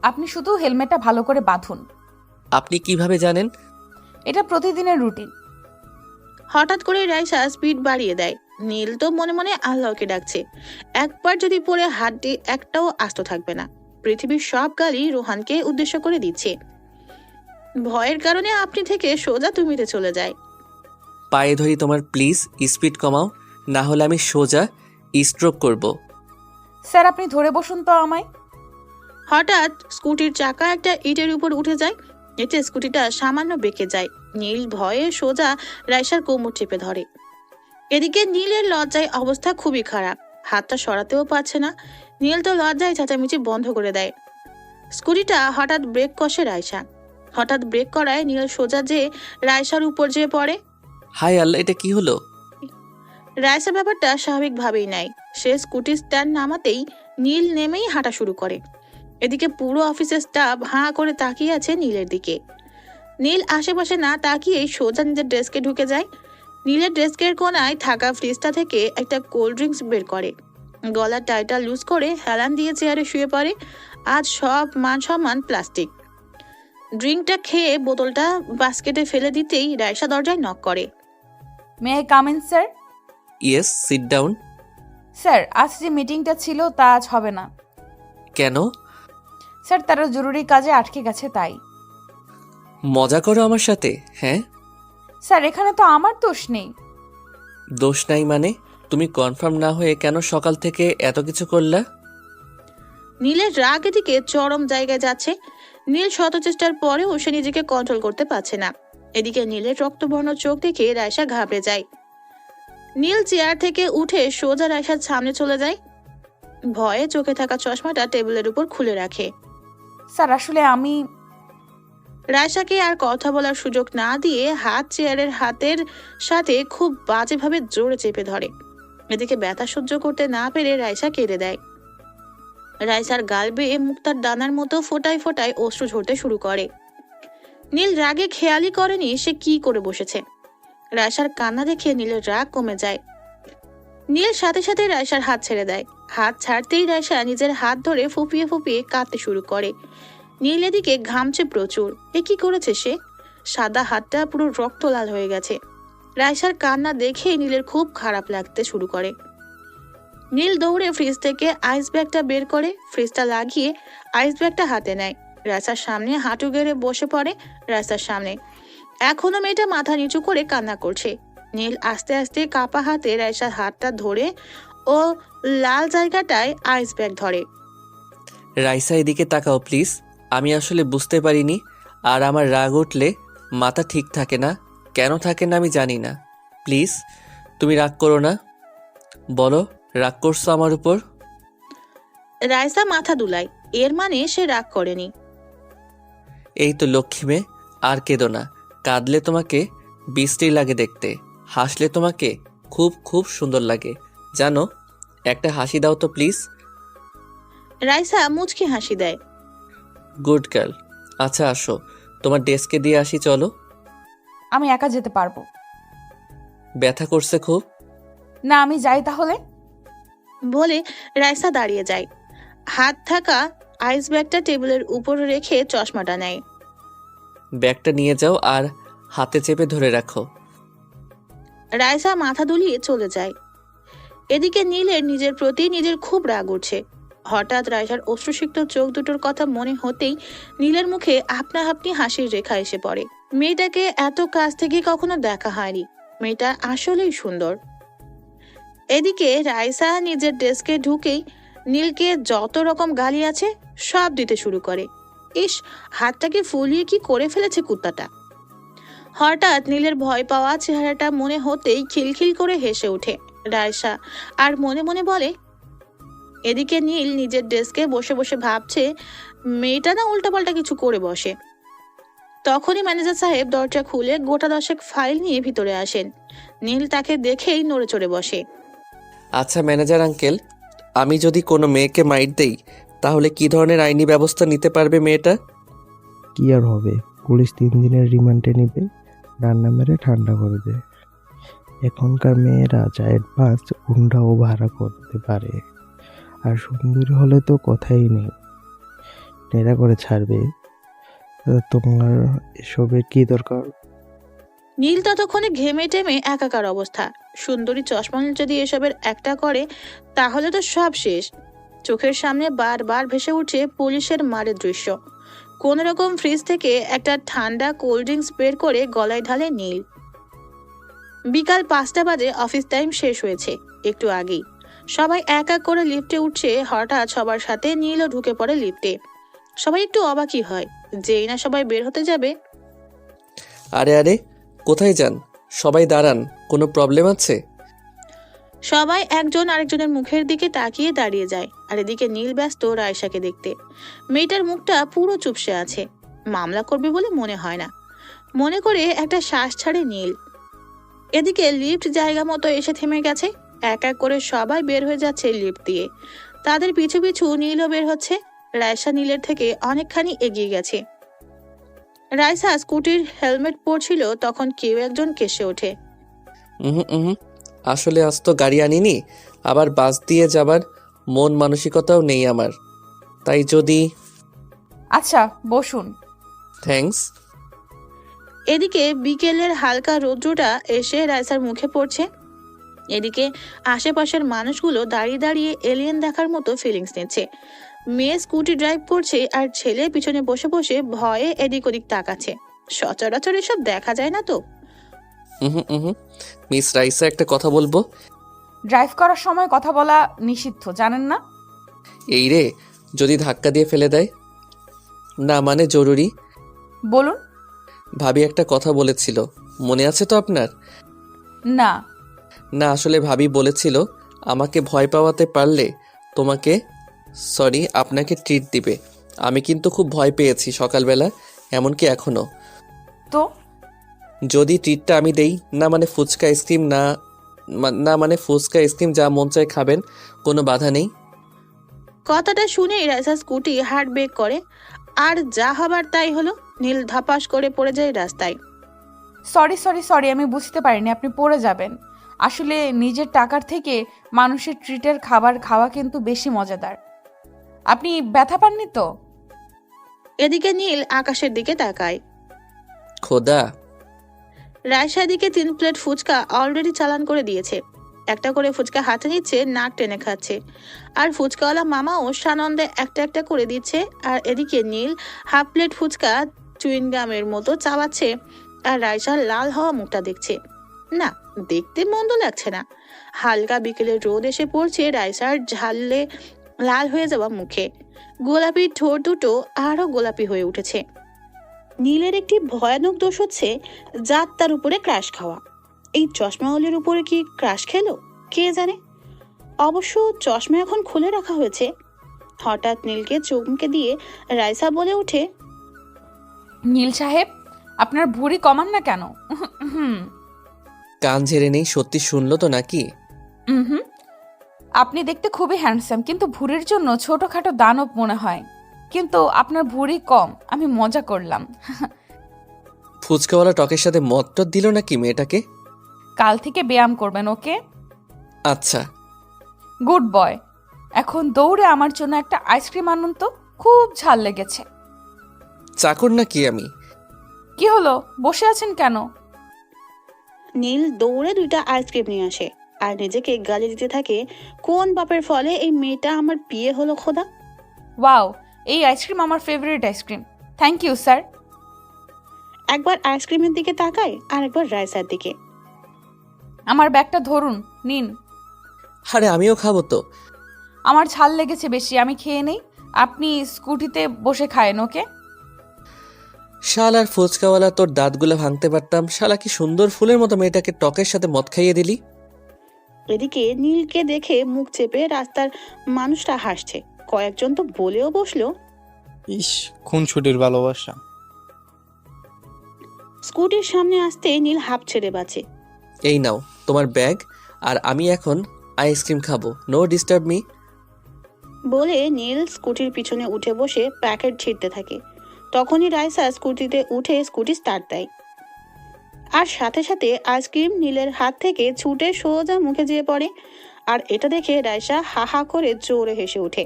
আপনি শুধু হেলমেটটা ভালো করে বাঁধুন। আপনি কিভাবে জানেন? এটা প্রতিদিনের রুটিন। হঠাৎ করে রাইসা স্পিড বাড়িয়ে দেয়। নীল তো মনে মনে আল্লাহকে ডাকছে, একবার যদি পড়ে হাড্ডি একটাও আস্ত থাকবে না। পৃথিবীর সব গালি রোহানকে উদ্দেশ্য করে দিচ্ছে। ভয়ের কারণে আপনি থেকে সোজা তুমিতে চলে যায়। পায়ে ধরি তোমার, প্লিজ স্পিড কমাও, না হলে আমি সোজা স্ট্রোক করব। স্যার আপনি ধরে বসুন তো আমায়। হঠাৎ স্কুটির চাকা একটা ইটের উপর উঠে যায়। এতে স্কুটিটা সামান্য বেঁকে যায়। নীল ভয়ে সোজা রাইসার কোমর চেপে ধরে। এদিকে নীলের লজ্জায় অবস্থা খুবই খারাপ, হাতটা সরাতেও পারছে না। নীল তো লজ্জায় চেঁচামেচি বন্ধ করে দেয়। স্কুটিটা হঠাৎ ব্রেক কষে রাইসা। হঠাৎ ব্রেক করায় নীল সোজা যে রাইসার উপর যেয়ে পড়ে। হাই আল্লাহ, এটা কি হলো? রাইসা ব্যাপারটা স্বাভাবিকভাবেই নেয়। সে স্কুটির স্ট্যান্ড নামাতেই নীল নেমেই হাঁটা শুরু করে। এদিকে পুরো অফিসের স্টাফ হাঁ করে তাকিয়ে আছে নীলের দিকে। নীল আশেপাশে না তাকিয়েই সোজা নিজের ডেস্কে ঢুকে যায়। নীলের ডেস্কের কোনায় থাকা ফ্রিজটা থেকে একটা কোল্ড ড্রিঙ্কস বের করে, গলার টাইটা লুজ করে হেলান দিয়ে চেয়ারে শুয়ে পড়ে। আজ সব মান সম্মান প্লাস্টিক। ড্রিঙ্কটা খেয়ে বোতলটা বাস্কেটে ফেলে দিতেই রাইসা দরজায় নক করে। May I come in sir? Yes, sit down. Sir আজ যে মিটিংটা ছিল তা আজ হবে না। কেন? স্যার তারা জরুরি কাজে আটকে গেছে তাই। মজা করো আমার সাথে? হ্যাঁ স্যার এখানে তো আমার দোষ নেই। দোষ নাই মানে? তুমি কনফার্ম না হয়ে কেন সকাল থেকে এত কিছু করলা? নীলের রাগ এদিকে চরম জায়গায় যাচ্ছে। নীল শত চেষ্টার পরেও সে নিজেকে কন্ট্রোল করতে পারছে না। এদিকে নীলের রক্তবর্ণ চোখ দেখে রাইসা ঘাবড়ে যায়। নীল চেয়ার থেকে উঠে সোজা রাইসার সামনে চলে যায়। ভয়ে চোখে থাকা চশমাটা টেবিলের উপর খুলে রাখে। স্যার আসলে আমি। রাইসাকে আর কথা বলার সুযোগ না দিয়ে হাত চেয়ারের হাতের সাথে খুব বাজেভাবে জোরে চেপে ধরে। এদিকে ব্যথা সহ্য করতে না পেরে রাইসা কেঁদে দেয়। রাইসার গাল বেয়ে মুক্তার দানার মতো ফোটায় ফোটায় অশ্রু ঝরতে শুরু করে। নীল রাগে খেয়ালই করেনি সে কি করে বসেছে। রাইসার কান্না দেখে নীলের রাগ কমে যায়। নীল সাথে সাথে রাইসার হাত ছেড়ে দেয়। হাত ছাড়তেই রাইসা নিজের হাত ধরে ফুপিয়ে ফুপিয়ে কাঁদতে শুরু করে। নীল এদিকে ঘামছে প্রচুর। এ কি করেছে সে? সাদা হাতটা পুরো রক্ত লাল হয়ে গেছে। রাইসার কান্না দেখে নীলের খুব খারাপ লাগতে শুরু করে। নীল দৌড়ে ফ্রিজ থেকে আইস ব্যাগটা বের করে ফ্রিজটা লাগিয়ে আইস ব্যাগটা হাতে নেয়। রাইসার সামনে হাঁটু গেড়ে বসে পড়ে। রাইসার সামনে এখনো মেয়েটা মাথা নিচু করে কান্না করছে। নীল আস্তে আস্তে কাপা হাতে রাইসার হাতটা ধরে ও লাল জায়গাটায় আইস ব্যাগ ধরে। রাইসা এদিকে তাকাও প্লিজ। আমি আসলে বুঝতে পারিনি, আর আমার রাগ উঠলে মাথা ঠিক থাকে না। কেন থাকে না আমি জানি না। প্লিজ তুমি রাগ করো না। বলো, রাগ করছো আমার উপর? রাইসা মাথা দুলায়, এর মানে সে রাগ করেনি। এই তো লক্ষ্মী মেয়ে, আর কেঁদো না। কাঁদলে তোমাকে বিশ্রী লাগে দেখতে, হাসলে তোমাকে খুব খুব সুন্দর লাগে জানো। একটা হাসি দাও তো প্লিজ। রাইসা মুচকি হাসি দেয়। Good girl. আচ্ছা আসো, তোমার ডেস্কে দিয়ে আসি চলো। আমি একা যেতে পারবো। ব্যথা করছে খুব? না আমি যাই তাহলে। বলে রাইসা দাঁড়িয়ে যায়। হাত থাকা আইস ব্যাগটা টেবিলের উপর রেখে চশমাটা নেয়। ব্যাগটা নিয়ে যাও আর হাতে চেপে ধরে রাখো। রাইসা মাথা দুলিয়ে চলে যায়। এদিকে নীলের নিজের প্রতি নিজের খুব রাগ উঠছে। হঠাৎ রাইসার অশ্রুসিক্ত চোখ দুটোর কথা মনে হতেই নীলের মুখে আপনা আপনি হাসির রেখা এসে পড়ে। মেয়েটাকে এত কাছ থেকে কখনো দেখা হয়নি। মেয়েটা আসলেই সুন্দর। এদিকে রাইসা নিজের ডেস্কে ঢুকেই নীলকে যত রকম গালি আছে সব দিতে শুরু করে। ইস, হাতটাকে ফুলিয়ে কি করে ফেলেছে কুত্তাটা। হঠাৎ নীলের ভয় পাওয়া চেহারাটা মনে হতেই খিলখিল করে হেসে ওঠে রাইসা, আর মনে মনে বলে। এদিকে নীল নিজের ডেস্কে বসে বসে ভাবছে মেয়েটা না উল্টাপাল্টা কিছু করে বসে। তখনই ম্যানেজার সাহেব দরজা খুলে গোটা 10 ফাইল নিয়ে ভিতরে আসেন। নীল তাকে দেখেই নড়ে চড়ে বসে। আচ্ছা ম্যানেজার আঙ্কেল, আমি যদি কোনো মেয়েকে মাইট দেই তাহলে কি ধরনের আইনি ব্যবস্থা নিতে পারবে মেয়েটা? কি আর হবে, পুলিশ 3 দিনের রিমান্ডে নেবে, রান্না মেরে ঠান্ডা করবে। এখনকার মেয়েরা যা অ্যাডভান্স গুন্ডাও ভাড়া করতে পারে, আর সুন্দরী হলে তো কথাই নেই, নেড়া করে ছাড়বে। তোমার এসবের কি দরকার? নীল ততক্ষণে ঘেমে টেমে একাকার অবস্থা। সুন্দরী চশমা যদি এসবের একটা করে তাহলে তো সব শেষ। চোখের সামনে বারবার ভেসে উঠছে পুলিশের মারের দৃশ্য। কোন রকম ফ্রিজ থেকে একটা ঠান্ডা কোল্ড ড্রিঙ্কস বের করে গলায় ঢালে নীল। বিকাল 5টা বাজে, অফিস টাইম শেষ হয়েছে একটু আগেই। সবাই এক এক করে লিফটে উঠছে। হঠাৎ সবার সাথে নীলও ঢুকে পড়ে লিফটে। সবাই একটু অবাকই হয়, যেই না সবাই বের হতে যাবে। আরে আরে, কোথায় যান? সবাই দাঁড়ান, কোনো প্রবলেম আছে? সবাই একজন আরেকজনের মুখের দিকে তাকিয়ে দাঁড়িয়ে যায়। আর এদিকে নীল ব্যস্ত রায়সাকে দেখতে। মেয়েটার মুখটা পুরো চুপসে আছে। মামলা করবে বলে মনে হয় না। মনে করে একটা শ্বাস ছাড়ে নীল। এদিকে লিফট জায়গা মতো এসে থেমে গেছে। এক এক করে সবাই বের হয়ে যাচ্ছে লিফট দিয়ে। তাদের পিছু পিছু নীলও বের হচ্ছে। রায়সা নীলের থেকে অনেকখানি এগিয়ে গেছে। রায়সা স্কুটির হেলমেট পরছিল, তখন কেউ একজন কেসে ওঠে। আসলে আজ তো গাড়ি আনিনি, আবার বাস দিয়ে যাবার মন মানসিকতাও নেই আমার, তাই যদি। আচ্ছা বসুন। থ্যাঙ্কস। এদিকে বিকেলের হালকা রৌদ্রটা এসে রায়সার মুখে পড়ছে। এদিকে আশেপাশের মানুষগুলো দাঁড়িয়ে দাঁড়িয়ে এলিয়েন দেখার মতো ফিলিংস নিচ্ছে। মেয়ে স্কুটি ড্রাইভ করছে আর ছেলে পিছনে বসে বসে ভয়ে এদিক ওদিক তাকাচ্ছে। সচরাচর এসব দেখা যায় না তো। মিস রাইসা, একটা কথা বলবো। ড্রাইভ করার সময় কথা বলা নিষিদ্ধ, জানেন না? এই রে, যদি ধাক্কা দিয়ে ফেলে দেয়? না মানে জরুরি। বলুন। ভাবি একটা কথা বলেছিল, মনে আছে তো আপনার? না। না আসলে ভাবি বলেছিল আমাকে ভয় পাওয়াতে পারলে আপনাকে ট্রিট দিবে। আমি কিন্তু খুব ভয় পেয়েছি সকালবেলা, এমনকি এখনো। তো যদি ট্রিটটা আমি দেই, না মানে ফুচকা আইসক্রিম, না মানে ফুচকা আইসক্রিম যা মন চায় খাবেন, কোনো বাধা নেই? কথাটা শুনে রাইসা স্কুটি হার্ট ব্রেক করে, আর যা হবার তাই হলো। নীল ধাপাস করে পড়ে যায় রাস্তায়। সরি, আমি বুঝতে পারিনি আপনি পড়ে যাবেন। আসলে নিজের টাকার থেকে মানুষের ট্রিটের খাবার খাওয়া কিন্তু বেশি মজাদার। আপনি ব্যথা পাননি তো? এদিকে নীল আকাশের দিকে তাকায়। খোদা। রায়সা দিকে 3 প্লেট ফুচকা অলরেডি চালান করে দিয়েছে। একটা করে ফুচকা হাতে নিচ্ছে, নাক টেনে খাচ্ছে। আর ফুচকাওয়ালা মামাও সানন্দে একটা একটা করে দিচ্ছে। আর এদিকে নীল হাফ প্লেট ফুচকা চুইংগামের মতো চাবাচ্ছে, আর রায়সার লাল হওয়া মুখটা দেখছে। না, দেখতে মন্দ লাগছে না। হালকা বিকেলের রোদ এসে পড়ছে রায়সার ঝালে লাল হয়ে যাওয়া মুখে। গোলাপি ঠোঁট দুটো আরো গোলাপি হয়ে উঠেছে। নীলের একটি ভয়ানক দোষ হচ্ছে জাত তার উপরে ক্রাশ খাওয়া। এই চশমাওয়ালির উপরে কি ক্রাশ খেলো কে জানে। অবশ্য চশমা এখন খুলে রাখা হয়েছে। হঠাৎ নীলকে চমকে দিয়ে রায়সা বলে ওঠে, নীল সাহেব, আপনার ভুঁড়ি কমান না কেন? কান ঝেড়ে নেই, সত্যি শুনলো তো নাকি? আপনি দেখতে খুবই হ্যান্ডসাম, কিন্তু ভুঁড়ির জন্য ছোটখাটো দানব মনে হয়। কিন্তু আপনার ভুঁড়ি কম, আমি মজা করলাম। ফুচকাওয়ালা টকের সাথে মদ টদ দিল নাকি মেয়েটাকে? কাল থেকে ব্যায়াম করবেন, ওকে? আচ্ছা। Good boy. এখন দৌড়ে আমার জন্য একটা আইসক্রিম আনুন তো, খুব ঝাল লেগেছে। চাকর নাকি আমি? কি হলো, বসে আছেন কেন? নীল দৌড়ে 2টা আইসক্রিম নিয়ে আসে আর নিজেকে গালি দিতে থাকে, কোন বাপের ফলে এই মেয়েটা আমার বিয়ে হলো খোদা। ওয়াও, এই আইসক্রিম আমার favourite ice cream. Thank you sir. একবার আইসক্রিমের দিকে তাকায় আর একবার রাইসার দিকে। আমার ব্যাগটা ধরুন, নিন। আরে আমিও খাবো তো। আমার ঝাল লেগেছে বেশি, আমি খেয়ে নেই। আপনি স্কুটিতে বসে খায়েন, ওকে? শালার ফুচকাওয়ালা, তোর দাঁতগুলো ভাঙতে পারতাম। শালা কি সুন্দর ফুলের মতো মেয়েটাকে টকের সাথে মদ খাইয়ে দিলি। এদিকে নীলকে দেখে মুখ চেপে রাস্তার মানুষটা হাসছে, কয়েকজন তো বলেও বসলো। ইস, খুনছুটির ভালোবাসা। স্কুটির সামনে আসতে নীল হাঁপ ছেড়ে বাঁচে। এই নাও তোমার ব্যাগ, আর আমি এখন আইসক্রিম খাবো। No disturb me. বলে নীল স্কুটির পিছনে উঠে বসে প্যাকেট ছিঁড়তে থাকে। তখনই রাইসা স্কুটিতে উঠে স্কুটি স্টার্ট দেয়, আর সাথে সাথে আইসক্রিম নীলের হাত থেকে ছুটে সোজা মুখে যেয়ে পড়ে। আর এটা দেখে রাইসা হা হা করে জোরে হেসে ওঠে।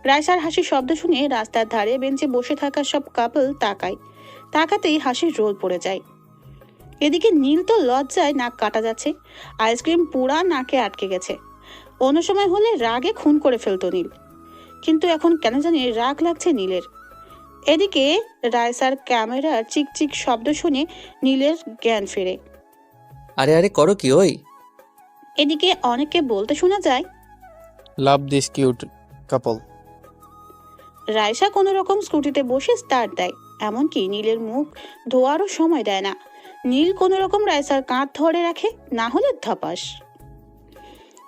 রাইসার হাসির শব্দ শুনে রাস্তার ধারে বেঞ্চে বসে থাকা সব কাপল তাকায়, তাকাতেই হাসির রোল পড়ে যায়। এদিকে নীল তো লজ্জায় নাক কাটা যাচ্ছে, আইসক্রিম পুরা নাকে আটকে গেছে। অন্য সময় হলে রাগে খুন করে ফেলতো নীল, কিন্তু এখন কেন জানি রাগ লাগছে নীলের। এদিকে রাইসার ক্যামেরার চিকচিক শব্দ শুনে নীলের জ্ঞান ফেরে। আরে আরে করো কি ওই? এদিকে অনেককে বলতে শোনা যায়, love this cute couple. Raisa কোনো রকম স্কুটিতে বসে স্টার্ট দেয়, এমনকি নীলের মুখ ধোয়ারও সময় দেয় না। নীল কোনো রকম রাইসার কাঁধ ধরে রাখে, না হলে ধপাস।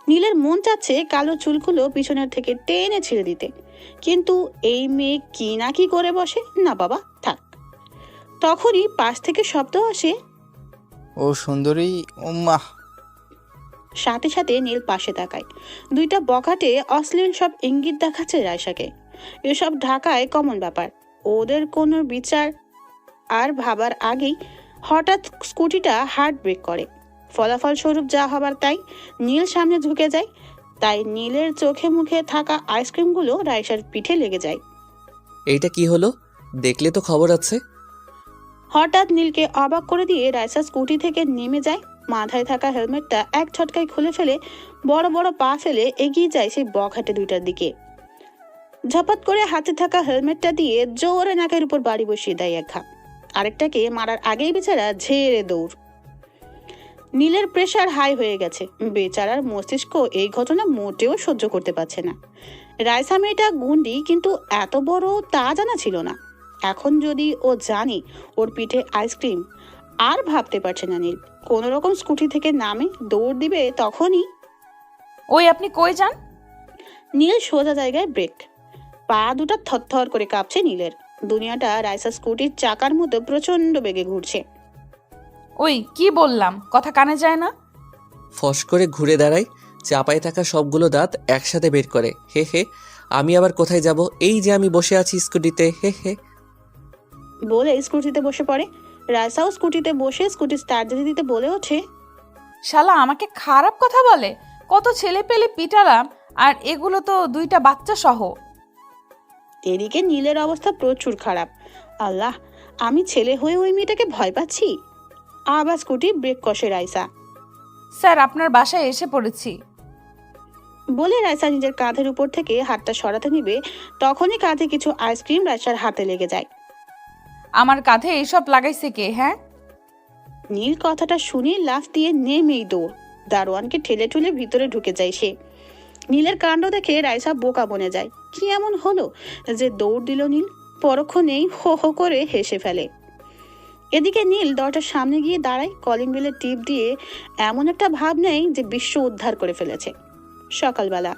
নীলের মন চাচ্ছে কালো চুলগুলো পিছনের থেকে টেনে ছেড়ে দিতে, কিন্তু এই মেয়ে কি না কি করে বসে, না বাবা থাক। তখনই পাশ থেকে শব্দ আসে, ও সুন্দরী, উম্মাহ। সাথে সাথে নীল পাশে তাকায়। 2টা বখাটে অশ্লীল সব ইঙ্গিত দেখাচ্ছে রাইসাকে। এসব ঢাকায় কমন ব্যাপার, ওদের কোনো বিচার আর ভাবার আগেই হঠাৎ স্কুটিটা হার্ট ব্রেক করে। ফলাফল স্বরূপ যা হবার তাই, নীল সামনে ঝুঁকে যায়। তাই নীলের চোখে মুখে থাকা আইসক্রিমগুলো রাইসার পিঠে লেগে যায়। এইটা কি হলো? দেখলে তো খবর আছে। হঠাৎ নীলকে অবাক করে দিয়ে রাইসা স্কুটি থেকে নেমে যায়। মাথায় থাকা হেলমেটটা এক ঝটকায় খুলে ফেলে বড় বড় পা ফেলে এগিয়ে যায় সেই বখাটে 2টার দিকে। ঝপাত করে হাতে থাকা হেলমেটটা দিয়ে জোরে নাকের উপর বাড়ি বসিয়ে দেয় এক ঘা। আরেকটাকে মারার আগেই বেচারা ঝেড়ে দৌড়। নীলের প্রেশার হাই হয়ে গেছে, বেচারার মস্তিষ্ক এই ঘটনা মোটেও সহ্য করতে পারছে না। রাইসা মেয়েটা গুন্ডি, কিন্তু এত বড় তা জানা ছিল না। এখন যদি ও জানি ওর পিঠে আইসক্রিম, আর ভাবতে পারছে না নীল। কোনো রকম স্কুটি থেকে নামে দৌড় দিবে, তখনই ওই আপনি কই যান? নীল সোজা জায়গায় ব্রেক। পা 2টা থরথর করে কাঁপছে নীলের। দুনিয়াটা রাইসা স্কুটির চাকার মতো প্রচন্ড বেগে ঘুরছে। ওই কি বললাম, কথা কানে যায় না? ফস করে ঘুরে দাঁড়ায়, চাপায় থাকা সবগুলো দাঁত একসাথে বের করে। হে হে, আমি আবার কোথায় যাব? এই যে আমি বসে আছি স্কুটিতে, হে হে। বলে স্কুটিতে বসে পড়ে। রাইসাও স্কুটিতে বসে স্কুটি স্টার্ট দিতে বলে ওঠে, শালা আমাকে খারাপ কথা বলে। কত ছেলে পেলে পিটালাম, আর এগুলো তো 2টা বাচ্চা সহ। এদিকে নীলের অবস্থা প্রচুর খারাপ। আল্লাহ, আমি ছেলে হয়ে ওই মেয়েটাকে ভয় পাচ্ছি। আবার স্কুটি ব্রেক কষে রাইসা। স্যার, আপনার বাসায় এসে পড়েছি। বলে রাইসা নিজের কাঁধের উপর থেকে হাতটা সরাতে নিবে, তখনই কাঁধে কিছু আইসক্রিম রাইসার হাতে লেগে যায়। আমার কাঁধে এইসব লাগাইছে কে? হ্যাঁ? নীল কথাটা শুনে লাফ দিয়ে নেমেই দৌড়। দারোয়ানকে ঠেলে ঠুলে ভিতরে ঢুকে যায় সে। নীলের কাণ্ড দেখে রাইসা বোকা বনে যায়। কি এমন হলো যে দৌড় দিল নীল? পরক্ষণেই হো হো করে হেসে ফেলে। এদিকে নীল দরজার সামনে গিয়ে দাঁড়ায়, কলিং বেলের টিপ দিয়ে এমন একটা ভাব নেই যে বিশ্ব উদ্ধার করে ফেলেছে। সকালবেলা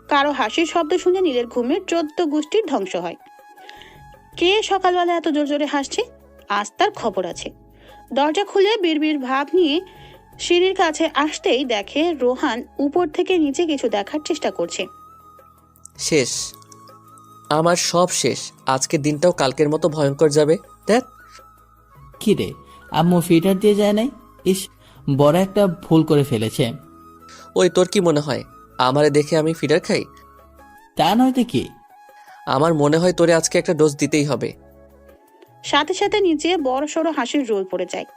কারো হাসির শব্দ শুনে নীলের ঘুমের 14 গোষ্ঠীর ধ্বংস হয়। কে সকালবেলা এত জোর জোরে হাসছে? আজ তার খবর আছে। দরজা খুলে বিড়বিড় ভাব নিয়ে সিঁড়ির কাছে আসতেই দেখে রোহান উপর থেকে নিচে কিছু দেখার চেষ্টা করছে। শেষ, আমার সব শেষ। আজকের দিনটাও কালকের মতো ভয়ঙ্কর যাবে। দেখ কি রে, আম্মু ফিল্টার দিয়ে যায় নাই? ইস, বড় একটা ভুল করে ফেলেছে। ওই তোর কি মনে হয় আমারে দেখে আমি ফিডার খাই? তা নয়তো কি? আমার মনে হয় তোরে আজকে একটা ডোজ দিতেই হবে। সাথে সাথে নিচে বড় সড়ো হাসির রোল পড়ে যায়।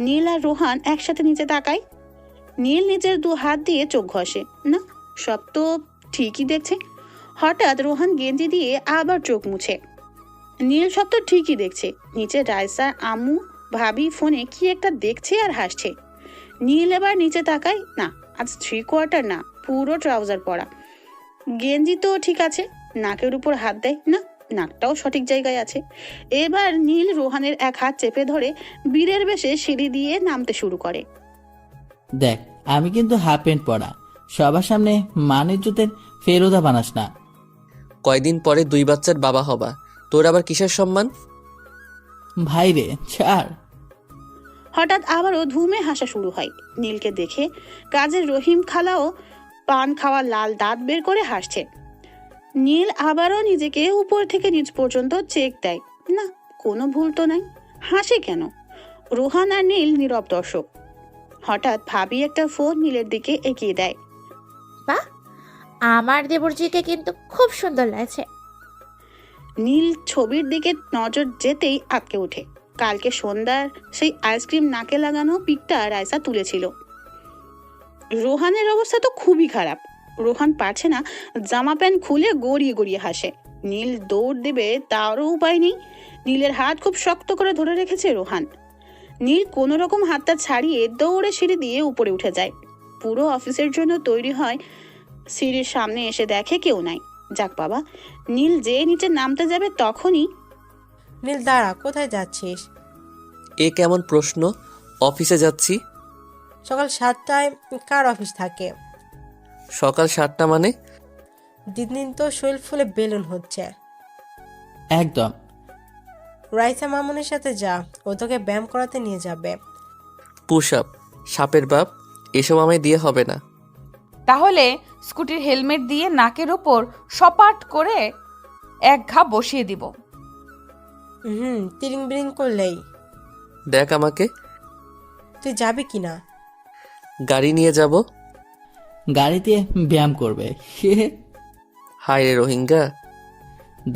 নীল আর রোহান একসাথে নিচে তাকায়। নীল নিজের 2 হাত দিয়ে চোখ ঘষে, না সব তো ঠিকই দেখছে। হঠাৎ রোহান গেঞ্জি দিয়ে আবার চোখ মুছে। নীল সব তো ঠিকই দেখছে। নিচে রাইসা আম্মু ভাবি ফোনে কি একটা দেখছে আর হাসছে। নীল এবার নিচে তাকায়, না আজ 3/4 না, পুরো ট্রাউজার পরা। গেঞ্জি তো ঠিক আছে, নাকের উপর হাত দেয়, না নাকটাও সঠিক জায়গায় আছে। এবার নীল রোহানের এক হাত চেপে ধরে বীরের বেশে সিঁড়ি দিয়ে নামতে শুরু করে। দেখ, আমি কিন্তু হাফ প্যান্ট পরা, সবার সামনে মানের জুতের ফেরোদা বানাস না। কয়দিন পরে 2 বাচ্চার বাবা হবা, তোর আবার কিসের সম্মান? ভাই রে ছাড়। হঠাৎ আবারও ধুমে হাসা শুরু হয়। নীলকে দেখে কাজের রহিম খালাও পান খাওয়া লাল দাঁত বের করে হাসছে। নীল আবারও নিজেকে উপর থেকে নিচ পর্যন্ত চেক দেয়, না কোনো ভুল তো নাই, হাসে কেন? রোহান আর নীল নীরব দর্শক। হঠাৎ ভাবি একটা ফোন নীলের দিকে এগিয়ে দেয়। বাহ, আমার দেবরজিকে কিন্তু খুব সুন্দর লাগছে। নীল ছবির দিকে নজর যেতেই আটকে ওঠে। কালকে সন্ধ্যার সেই আইসক্রিম নাকে লাগানো পিকটা রাইসা তুলেছিল। রোহানের অবস্থা তো খুবই খারাপ। রোহান পারছে না জামা প্যান্ট খুলে গড়িয়ে গড়িয়ে হাসে। নীল দৌড় দেবে তারও উপায় নেই। নীলের হাত খুব শক্ত করে ধরে রেখেছে রোহান। নীল কোনো রকম হাতটা ছাড়িয়ে দৌড়ে সিঁড়ি দিয়ে উপরে উঠে যায়। পুরো অফিসের জন্য তৈরি হয়। সিঁড়ির সামনে এসে দেখে কেউ নাই। যাক বাবা, নীল যে নিচে নামতে যাবে তখনই, নীল দাঁড়া, কোথায় যাচ্ছিস? এ কেমন প্রশ্ন? অফিসে যাচ্ছি। সকাল 7টায় কার অফিস থাকে? সকাল 7টা মানে? দিন দিন তো শরীর ফুলে বেলুন হচ্ছে। একদম। রাইসা মামুনের সাথে যা, ও তোকে ব্যায়াম করাতে নিয়ে যাবে। পুশ আপ, সাপের বাপ, এসব আমায় দিয়ে হবে না। তাহলে স্কুটির হেলমেট দিয়ে নাকের ওপর সপাট করে এক ঘা বসিয়ে দিব। তিরিং বিরিং করলেই। দেখ আমাকে। তুই যাবি কিনা? গাড়ি নিয়ে যাব। গাড়িতে ব্যায়াম করবে? হায় রে রোহিঙ্গা।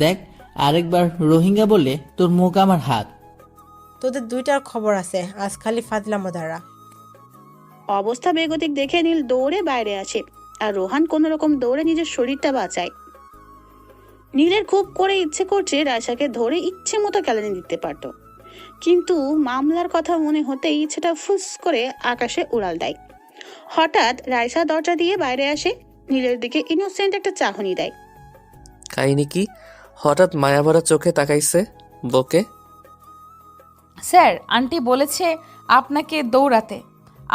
দেখ, আরেকবার রোহিঙ্গা বললে তোর মুখ আমার হাত। তোদের 2টার খবর আছে, আজ খালি ফাজলামো দ্বারা। অবস্থা বেগতিক দেখে নীল দৌড়ে বাইরে আসে আর রোহান কোনো রকম দৌড়ে নিজের শরীরটা বাঁচায়। নীলের খুব করে ইচ্ছে করছে রায়সাকে ধরে ইচ্ছে মতো কেলানি দিতে পারত, কিন্তু মামলার কথা মনে হতেই ইচ্ছেটা ফুস করে আকাশে উড়াল দেয়। হঠাৎ রায়সা দরজা দিয়ে বাইরে আসে, নীলের দিকে ইনোসেন্ট একটা চাহনি দেয়। কাহিনী কি? হঠাৎ মায়াভরা চোখে তাকাইছে বকে। স্যার, আন্টি বলেছে আপনাকে দৌড়াতে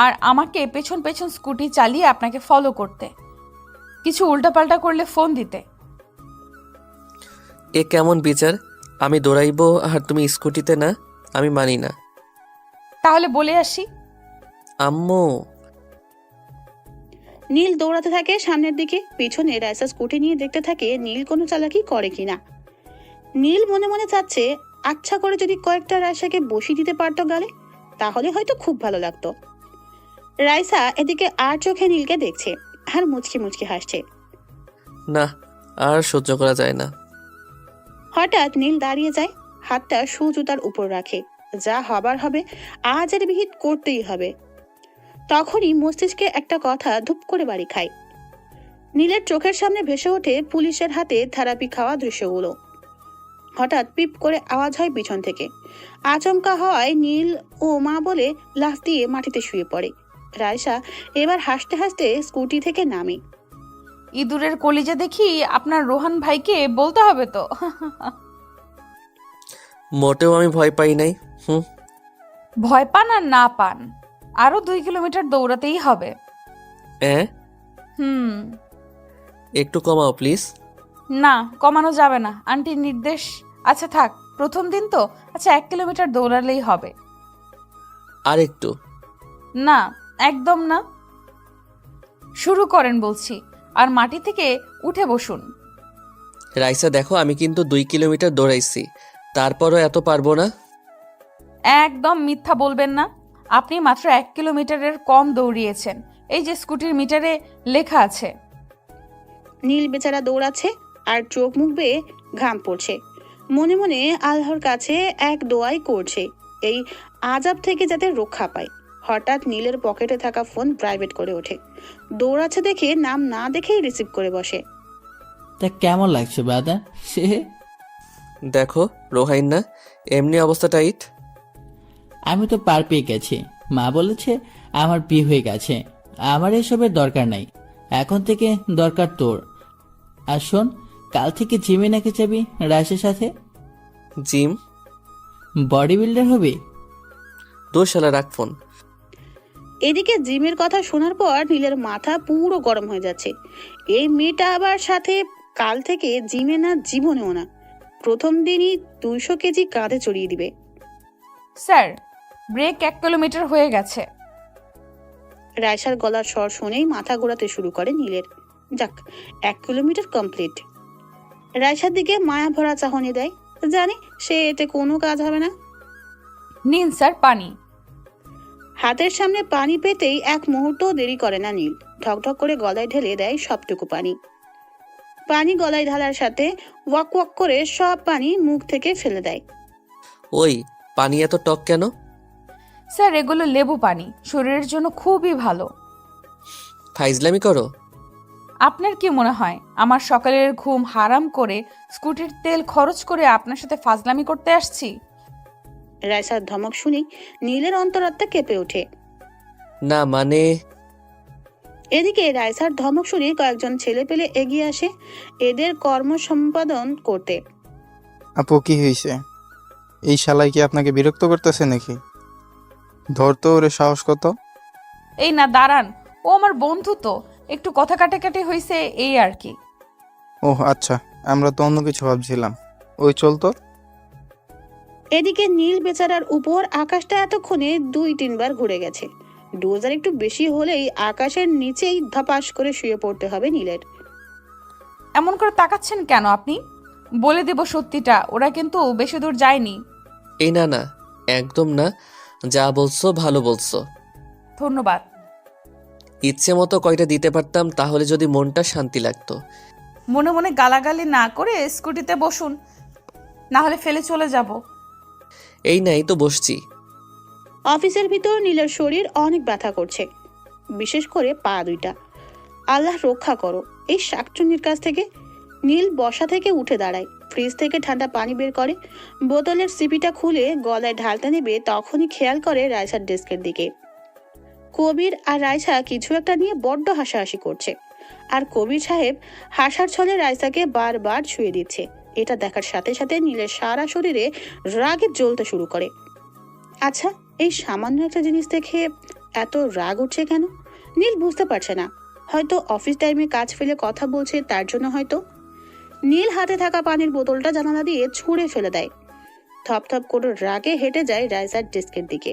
আর আমাকে পেছন পেছন স্কুটি চালিয়ে আপনাকে ফলো করতে, কিছু উল্টাপাল্টা করলে ফোন দিতে। এ কেমন বিচার? আমি দৌড়াইবো আর তুমি স্কুটিতে না? আমি মানি না। তাহলে বলে আসি। আম্মু। নীল দৌড়াতে থাকে সামনের দিকে। পিছনে রায়সা স্কুটি নিয়ে দেখতে থাকে নীল কোনো চালাকি করে কিনা। নীল মনে মনে চাচ্ছে আচ্ছা করে যদি কয়েকটা রায়সাকে বসিয়ে দিতে পারতো গালে, তাহলে হয়তো খুব ভালো লাগতো। রাইসা এদিকে আর চোখে নীলকে দেখছে আর মুচকি মুচকি হাসছে। না, আর সহ্য করা যায় না। হঠাৎ নীল দাঁড়িয়ে যায়, হাতটা শু জুতার উপর রাখে। যা হবার হবে, আজ এর বিহিত করতেই হবে। তখনই মস্তিষ্কে একটা কথা ধুপ করে বাড়ি খায়। নীলের চোখের সামনে ভেসে ওঠে পুলিশের হাতে থেরাপি খাওয়া দৃশ্যগুলো। হঠাৎ পিপ করে আওয়াজ হয় পিছন থেকে। আচমকা হওয়ায় নীল ও মা বলে লাফ দিয়ে মাটিতে শুয়ে পড়ে। রায়সা এবার হাসতে হাসতে স্কুটি থেকে নামে। ইঁদুরের কলিজা দেখি আপনার রোহান ভাইকে বলতে হবে তো। মোটেও আমি ভয় পাই নাই। ভয় পান আর না পান, আরো 2 কিলোমিটার দৌড়াতেই হবে। একটু কমাও প্লিজ। না, কমানো যাবে না, আন্টির নির্দেশ। আচ্ছা থাক, প্রথম দিন তো। আচ্ছা 1 কিলোমিটার দৌড়ালেই হবে। আর একটু। না, একদম না। শুরু করেন বলছি, আর মাটি থেকে উঠে বসুন। রাইসা দেখো, আমি কিন্তু 2 কিলোমিটার দৌড়াইছি, তারপরও এত পারবো না। একদম মিথ্যা বলবেন না। আপনি মাত্র 1 কিলোমিটারের কম দৌড়িয়েছেন, এই যে স্কুটির মিটারে লেখা আছে। নীল বেচারা দৌড়াচ্ছে আর চোখ মুখ বেয়ে ঘাম পড়ছে। মনে মনে আল্লাহর কাছে এক দোয়াই করছে, এই আজাব থেকে যাতে রক্ষা পায়। হঠাৎ নীলের পকেটে থাকা ফোন প্রাইভেট করে ওঠে। দৌড়াচ্ছে দেখে নাম না দেখেই রিসিভ করে বসে। তা কেমন লাগছে ব্রাদার? সে দেখো রোহাইন না, এমনি অবস্থা টাইট। আমি তো পার পেয়ে গেছি। মা বলেছে আমার বিয়ে হয়ে গেছে, আমার এসবের দরকার নাই। এখন থেকে দরকার তোর। আর শোন, কাল থেকে জিমে নাকি যাবি রাশের সাথে? জিম? বডি বিল্ডার হবি? দোশালা রাখ ফোন। এদিকে জিমের কথা শোনার পর নীলের মাথা পুরো গরম হয়ে যাচ্ছে। এই মেয়েটা আবার সাথে কাল থেকে জিমে না, জীবনেও না। প্রথম দিনই 200 কেজি কাঁধে চড়িয়ে দিবে। স্যার, ব্রেক 1 কিলোমিটার হয়ে গেছে। রায়সার গলার স্বর শুনেই মাথা ঘোরাতে শুরু করে নীলের। যাক, 1 কিলোমিটার কমপ্লিট। রায়সার দিকে মায়া ভরা চাহনি দেয়, জানে সে এতে কোনো কাজ হবে না। নিন স্যার পানি। হাতের সামনে পানি পেতেই এক মুহূর্তও দেরি করে না নীল। ঢকঢক করে গলায় ঢেলে দেয় সবটুকু পানি। পানি গলায় ঢালার সাথে ওয়াক ওয়াক করে সব পানি মুখ থেকে ফেলে দেয়। ওই পানি এত টক কেন? স্যার, এগুলো লেবু পানি, শরীরের জন্য খুবই ভালো। ফাইজলামি করো? আপনার কি মনে হয় আমার সকালের ঘুম হারাম করে স্কুটির তেল খরচ করে আপনার সাথে ফাজলামি করতে আসছি? রায়সার ধমক শুনে নীলের অন্তরাত্মা কেঁপে ওঠে। না মানে। এদিকে রায়সার ধমক শুনে কয়েকজন ছেলে পেলে এগিয়ে আসে এদের কর্ম সম্পাদন করতে। আপু কি হয়েছে? এই শালাই কি আপনাকে বিরক্ত করতেছে নাকি? ধরতো ওরে, সাহস কত! এই না, দাঁড়ান, ও আমার বন্ধু, তো একটু কথা কাটাকাটি হয়েছে এই আর কি। ওহ আচ্ছা, আমরা তো অন্য কিছু ভাবছিলাম। ওই চলতো। এদিকে নীল বেচারার উপর আকাশটা এতক্ষণে 2-3 বার ঘুরে গেছে। ডোজার একটু বেশি হলেই আকাশের নিচেই ধপাস করে শুয়ে পড়তে হবে নীলের। এমন করে তাকাচ্ছেন কেন আপনি? বলে দেব সত্যিটা, ওরা কিন্তু বেশি দূর যায়নি। এই না না, একদম না, যা বলছো ভালো বলছো। ধন্যবাদ। ইচ্ছে মতো কয়টা দিতে পারতাম, তাহলে যদি মনটা শান্তি লাগতো। মনে মনে গালাগালি না করে স্কুটিতে বসুন, না হলে ফেলে চলে যাব। এই নাই তো বসছি। অফিসের ভিতর নীলের শরীর অনেক ব্যথা করছে, বিশেষ করে পা দুইটা। আল্লাহ রক্ষা করো এই শাকচুন্নির কাছ থেকে। নীল বসা থেকে উঠে দাঁড়ায়, ফ্রিজ থেকে ঠান্ডা পানি বের করে, বোতলের সিপিটা খুলে গলায় ঢালতে নেবে তখনই খেয়াল করে রায়সার ডেস্কের দিকে। কবির আর রায়সা কিছু একটা নিয়ে বড্ড হাসাহাসি করছে, আর কবির সাহেব হাসার ছলে রায়সাকে বারবার ছুঁয়ে দিচ্ছে। এটা দেখার সাথে সাথে নীলের সারা শরীরে রাগে জ্বলতে শুরু করে। আচ্ছা, এই সামান্য একটা জিনিস দেখে এত রাগ উঠছে কেন? নীল বুঝতে পারছে না। হয়তো অফিস টাইমে কাজ ফেলে কথা বলছে, তার জন্য হয়তো। নীল হাতে থাকা পানির বোতলটা জানালা দিয়ে ছুঁড়ে ফেলে দেয়। থপথপ করে রাগে হেঁটে যায় রায়সার ডেস্কের দিকে।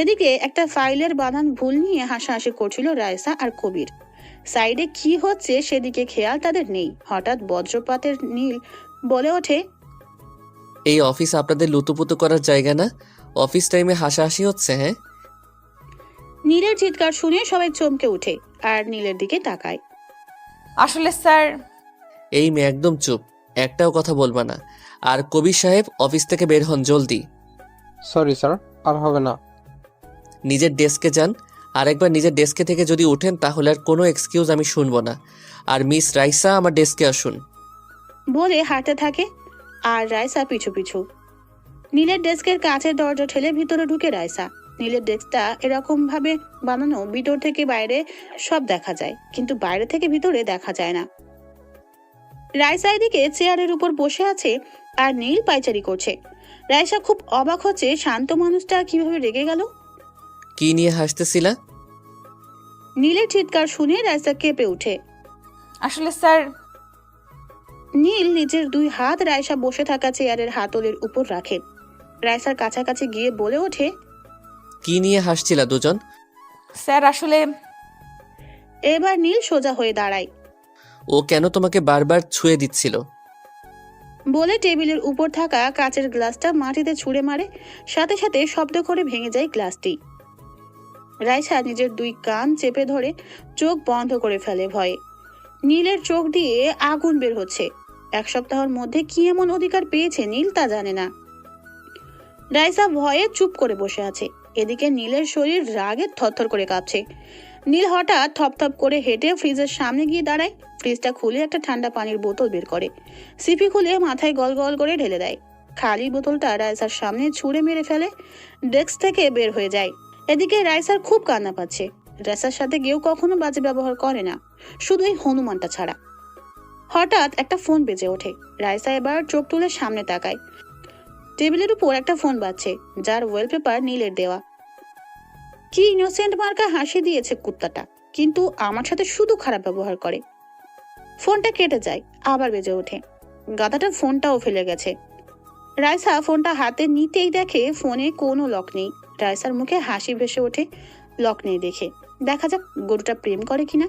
এদিকে একটা ফাইলের বানান ভুল নিয়ে হাসাহাসি করছিল রায়সা আর কবির। সাইডে কি হচ্ছে সেদিকে খেয়াল তাদের নেই। হঠাৎ বজ্রপাতের নীল বলে ওঠে, এই অফিস আপনাদের লুতুপুতু করার জায়গা না, অফিস টাইমে হাসাহাসি হচ্ছে? হ্যাঁ। নীলের চিৎকার শুনে সবাই চমকে উঠে আর নীলের দিকে তাকায়। আসলে স্যার। এই মেয়ে একদম চুপ, একটাও কথা বলবা না। আর কবির সাহেব, অফিস থেকে বের হন জলদি। সরি স্যার, আর হবে না। নিজের ডেস্কে যান, আর একবার নিজের ডেস্কে থেকে যদি উঠেন তাহলে আর কোনো এক্সকিউজ আমি শুনবো না। আর মিস রাইসা, আমার ডেস্কে আসুন বলে হাঁটতে থাকে আর রায়সা পিছু পিছু। নীলের ডেস্কের কাছের দরজা ঠেলে ভিতরে ঢুকে রায়সা। নীলের ডেস্কটা এরকম ভাবে বানানো, ভিতর থেকে বাইরে সব দেখা যায়, কিন্তু বাইরে থেকে ভিতরে দেখা যায় না। রায়সা এদিকে চেয়ারের উপর বসে আছে আর নীল পায়চারি করছে। রায়সা খুব অবাক হচ্ছে, শান্ত মানুষটা কিভাবে রেগে গেল। কি নিয়ে হাসতেছিলা? নীলের চিৎকার শুনে রায়সা কেঁপে উঠে। আসলে স্যার। নীল নিজের 2 হাত রায়সা বসে থাকা চেয়ারের হাতলের উপর রাখে। রায়সার কাছাকাছি গিয়ে বলে ওঠে, কি নিয়ে হাসছিলা দুজন? স্যার আসলে। এবার নীল সোজা হয়ে দাঁড়ায়। ও কেন তোমাকে বারবার ছুঁয়ে দিচ্ছিল? বলে টেবিলের উপর থাকা কাচের গ্লাসটা মাটিতে ছুঁড়ে মারে, সাথে সাথে শব্দ করে ভেঙে যায় গ্লাসটি। রায়সা নিজের 2 কান চেপে ধরে চোখ বন্ধ করে ফেলে ভয়ে। নীলের চোখ দিয়ে আগুন বের হচ্ছে। 1 সপ্তাহের মধ্যে কি এমন অধিকার পেয়েছে নীল তা জানে না। রাইসা ভয়ে চুপ করে বসে আছে। এদিকে নীলের শরীর রাগে থরথর করে কাঁপছে। নীল হঠাৎ থপথপ করে হেঁটে ফ্রিজের সামনে গিয়ে দাঁড়ায়। ফ্রিজটা খুলে একটা ঠান্ডা পানির বোতল বের করে সিপি খুলে মাথায় গল গল করে ঢেলে দেয়। খালি বোতলটা রাইসার সামনে ছুঁড়ে মেরে ফেলে ডেস্ক থেকে বের হয়ে যায়। এদিকে রাইসার খুব কান্না পাচ্ছে। রাইসার সাথে কেউ কখনো বাজে ব্যবহার করে না, শুধু এই হনুমানটা ছাড়া। হঠাৎ একটা ফোন বেজে ওঠে। রাইসা এবার চোখ তুলে সামনে তাকায়। টেবিলের উপর একটা ফোন বাজছে, যার ওয়ালপেপার নীলের দেওয়া। কি ইনোসেন্ট মার্কা হাসি দিয়েছে কুত্তাটা, কিন্তু আমার সাথে শুধু খারাপ ব্যবহার করে। ফোনটা কেটে যায়, আবার বেজে ওঠে। গাধাটা ফোনটাও ফেলে গেছে। রাইসা ফোনটা হাতে নিতেই দেখে ফোনে কোনো লক নেই। রাইসার মুখে হাসি ভেসে ওঠে লক নেই দেখে। দেখা যাক গরুটা প্রেম করে কিনা।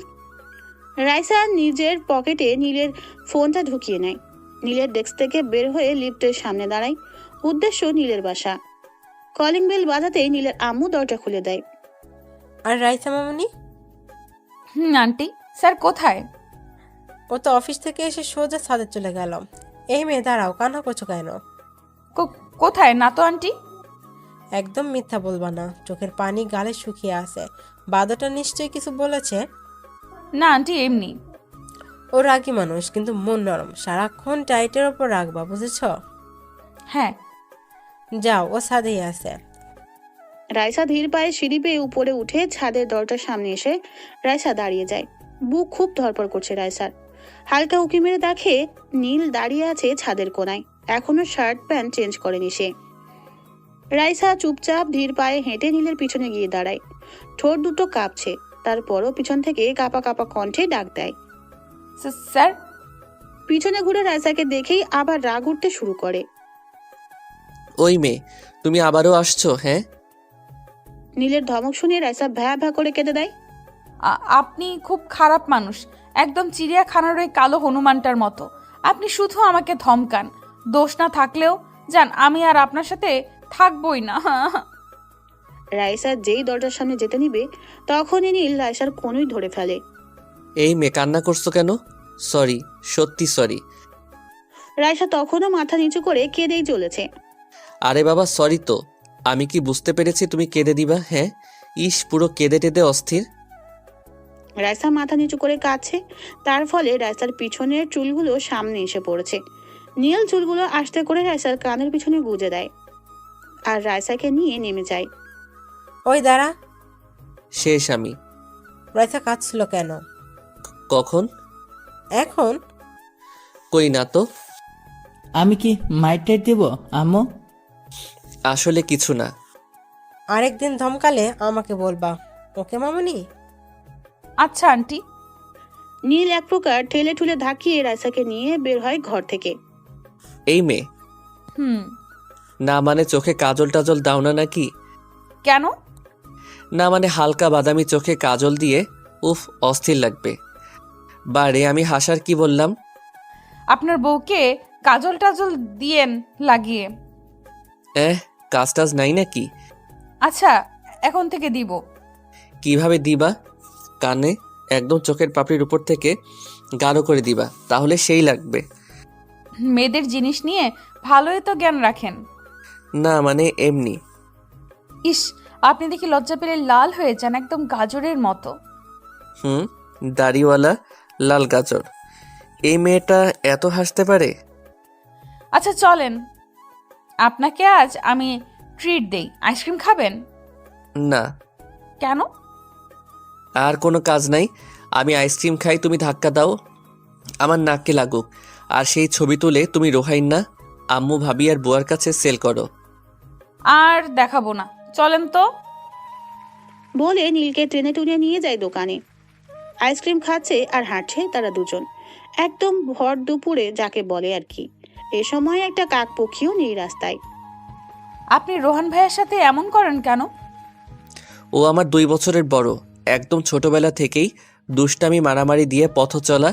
রাইসা নিজের পকেটে নীলের ফোনটা ঢুকিয়ে নেয়। নীলের ডেস্ক থেকে বের হয়ে লিফটের সামনে দাঁড়ায়। উদ্দেশ্য নীলের বাসা। কলিং বেল বাজাতেই নীলের আম্মু দরজা খুলে দেয়। আর রাইসা মামনি? আন্টি, স্যার কোথায়? ও তো অফিস থেকে এসে সোজা ছাদে চলে গেল। এই মেয়ে দাঁড়াও, কান্না করছো কেন? কোথায় না তো আন্টি। একদম মিথ্যা বলবা না, চোখের পানি গালে শুকিয়ে আছে। বাদরটা নিশ্চয়ই কিছু বলেছে। না আন্টি, এমনি। ও রাগী মানুষ, কিন্তু মন নরম। সারাক্ষণ টাইটের ওপর রাখবা, বুঝেছ? হ্যাঁ। যাও, ও ছাদেই আছে। রাইসা ধীর পায়ে সিঁড়ি বেয়ে উপরে উঠে ছাদের দরজার সামনে এসে রাইসা দাঁড়িয়ে যায়। বুক খুব ধরপড় করছে রাইসার। হালকা উকি মেরে দেখে নীল দাঁড়িয়ে আছে ছাদের কোনায়। এখনো শার্ট প্যান্ট চেঞ্জ করেনি সে। রাইসা চুপচাপ ধীর পায়ে হেঁটে নীলের পিছনে গিয়ে দাঁড়ায়। ঠোঁট দুটো কাঁপছে, তারপরও পিছন থেকে কাঁপা কাঁপা কণ্ঠে ডাক দেয়, স্যার। পিছনে ঘুরে রাইসাকে দেখেই আবার রাগ উঠতে শুরু করে। ওই মেয়ে, তুমি আবারও আসছো? হ্যাঁ। নীলের ধমক শুনে রাইসা ভ্যা ভ্যা করে কেঁদে দেয়। আপনি খুব খারাপ মানুষ, একদম চিড়িয়াখানার ওই কালো হনুমানটার মতো। আপনি শুধু আমাকে ধমকান। দোষ না থাকলেও জান, আমি আর আপনার সাথে থাকবই না। রাইসা যেই দরজার সামনে যেতে নিবে তখনই নীল রাইসার কোনই ধরে ফেলে। এই মেয়ে, কান্না করছো কেন? সরি, সত্যি সরি। রাইসা তখনও মাথা নিচু করে কেঁদেই চলেছে। আরে বাবা, সরি তো। আমি কি বুঝতে পেরেছি তুমি কেঁদে দিবা? হ্যাঁ, ইস, পুরো কেঁদে টেঁদে অস্থির। রাইসা মাথা নিচু করে কাঁদছে, তার ফলে রাইসার পিছনের চুলগুলো সামনে এসে পড়েছে। নীল চুলগুলো আস্তে করে রাইসার কানের পিছনে গুজে দেয় আর রাইসাকে নিয়ে নেমে যায়। ওই দাঁড়া। শেষ আমি। রাইসা কাঁদছিল কেন? কখন? এখন? কই না তো। আমি কি মাইট টাইট দেব আম্মু? আসলে কিছু না। আরেকদিন ধমকালে আমাকে বলবা, ওকে মামনি? আচ্ছা আন্টি। নীল এক প্রকার ঠেলে ঠুলে ধাকিয়ে রাইসাকে নিয়ে বের হয় ঘর থেকে। এই মেয়ে। না মানে চোখে কাজল টাজল দাও না নাকি? কেন? না মানে হালকা বাদামি চোখে কাজল দিয়ে উফ, অস্থির লাগবে। বারে, আমি হাসার কি বললাম? আপনার বউকে কাজল টাজল দিয়েন লাগিয়ে। কাজ টাজ নাই নাকি? আচ্ছা, এখন থেকে দিব। কিভাবে দিবা? কানে একদম চোখের পাপড়ির উপর থেকে গাঢ় করে দিবা, তাহলে সেই লাগবে। মেয়েদের জিনিস নিয়ে ভালোই তো জ্ঞান রাখেন। না মানে এমনি। ইস, আপনি দেখি লজ্জা পেলে লাল হয়ে যান, একদম গাজরের মতো। দাড়িওয়ালা লাল গাজর। এই মেয়েটা এত হাসতে পারে? আচ্ছা চলেন, আপনাকে আজ আমি ট্রিট দেই। আইসক্রিম খাবেন? না। কেন? আর কোনো কাজ নাই, আমি আইসক্রিম খাই, তুমি ধাক্কা দাও, আমার নাককে লাগুক। আর সেই ছবি তুলে তুমি রোহাইন না, আম্মু ভাবি আর বুয়ার কাছে সেল করো। আর দেখাবো না, চলেন তো। বলে নীলকে টেনে টুনে নিয়ে যায় দোকানে। আইসক্রিম খাচ্ছে আর হাঁটছে তারা দুজন, একদম ভর দুপুরে যাকে বলে আর কি। এ সময় একটা কাক পক্ষীও নেই রাস্তায়। আপনি রোহান ভাইয়ের সাথে এমন করেন কেন? ও আমার 2 বছরের বড়, একদম ছোটবেলা থেকেই দুষ্টামি মারামারি দিয়ে পথ চলা,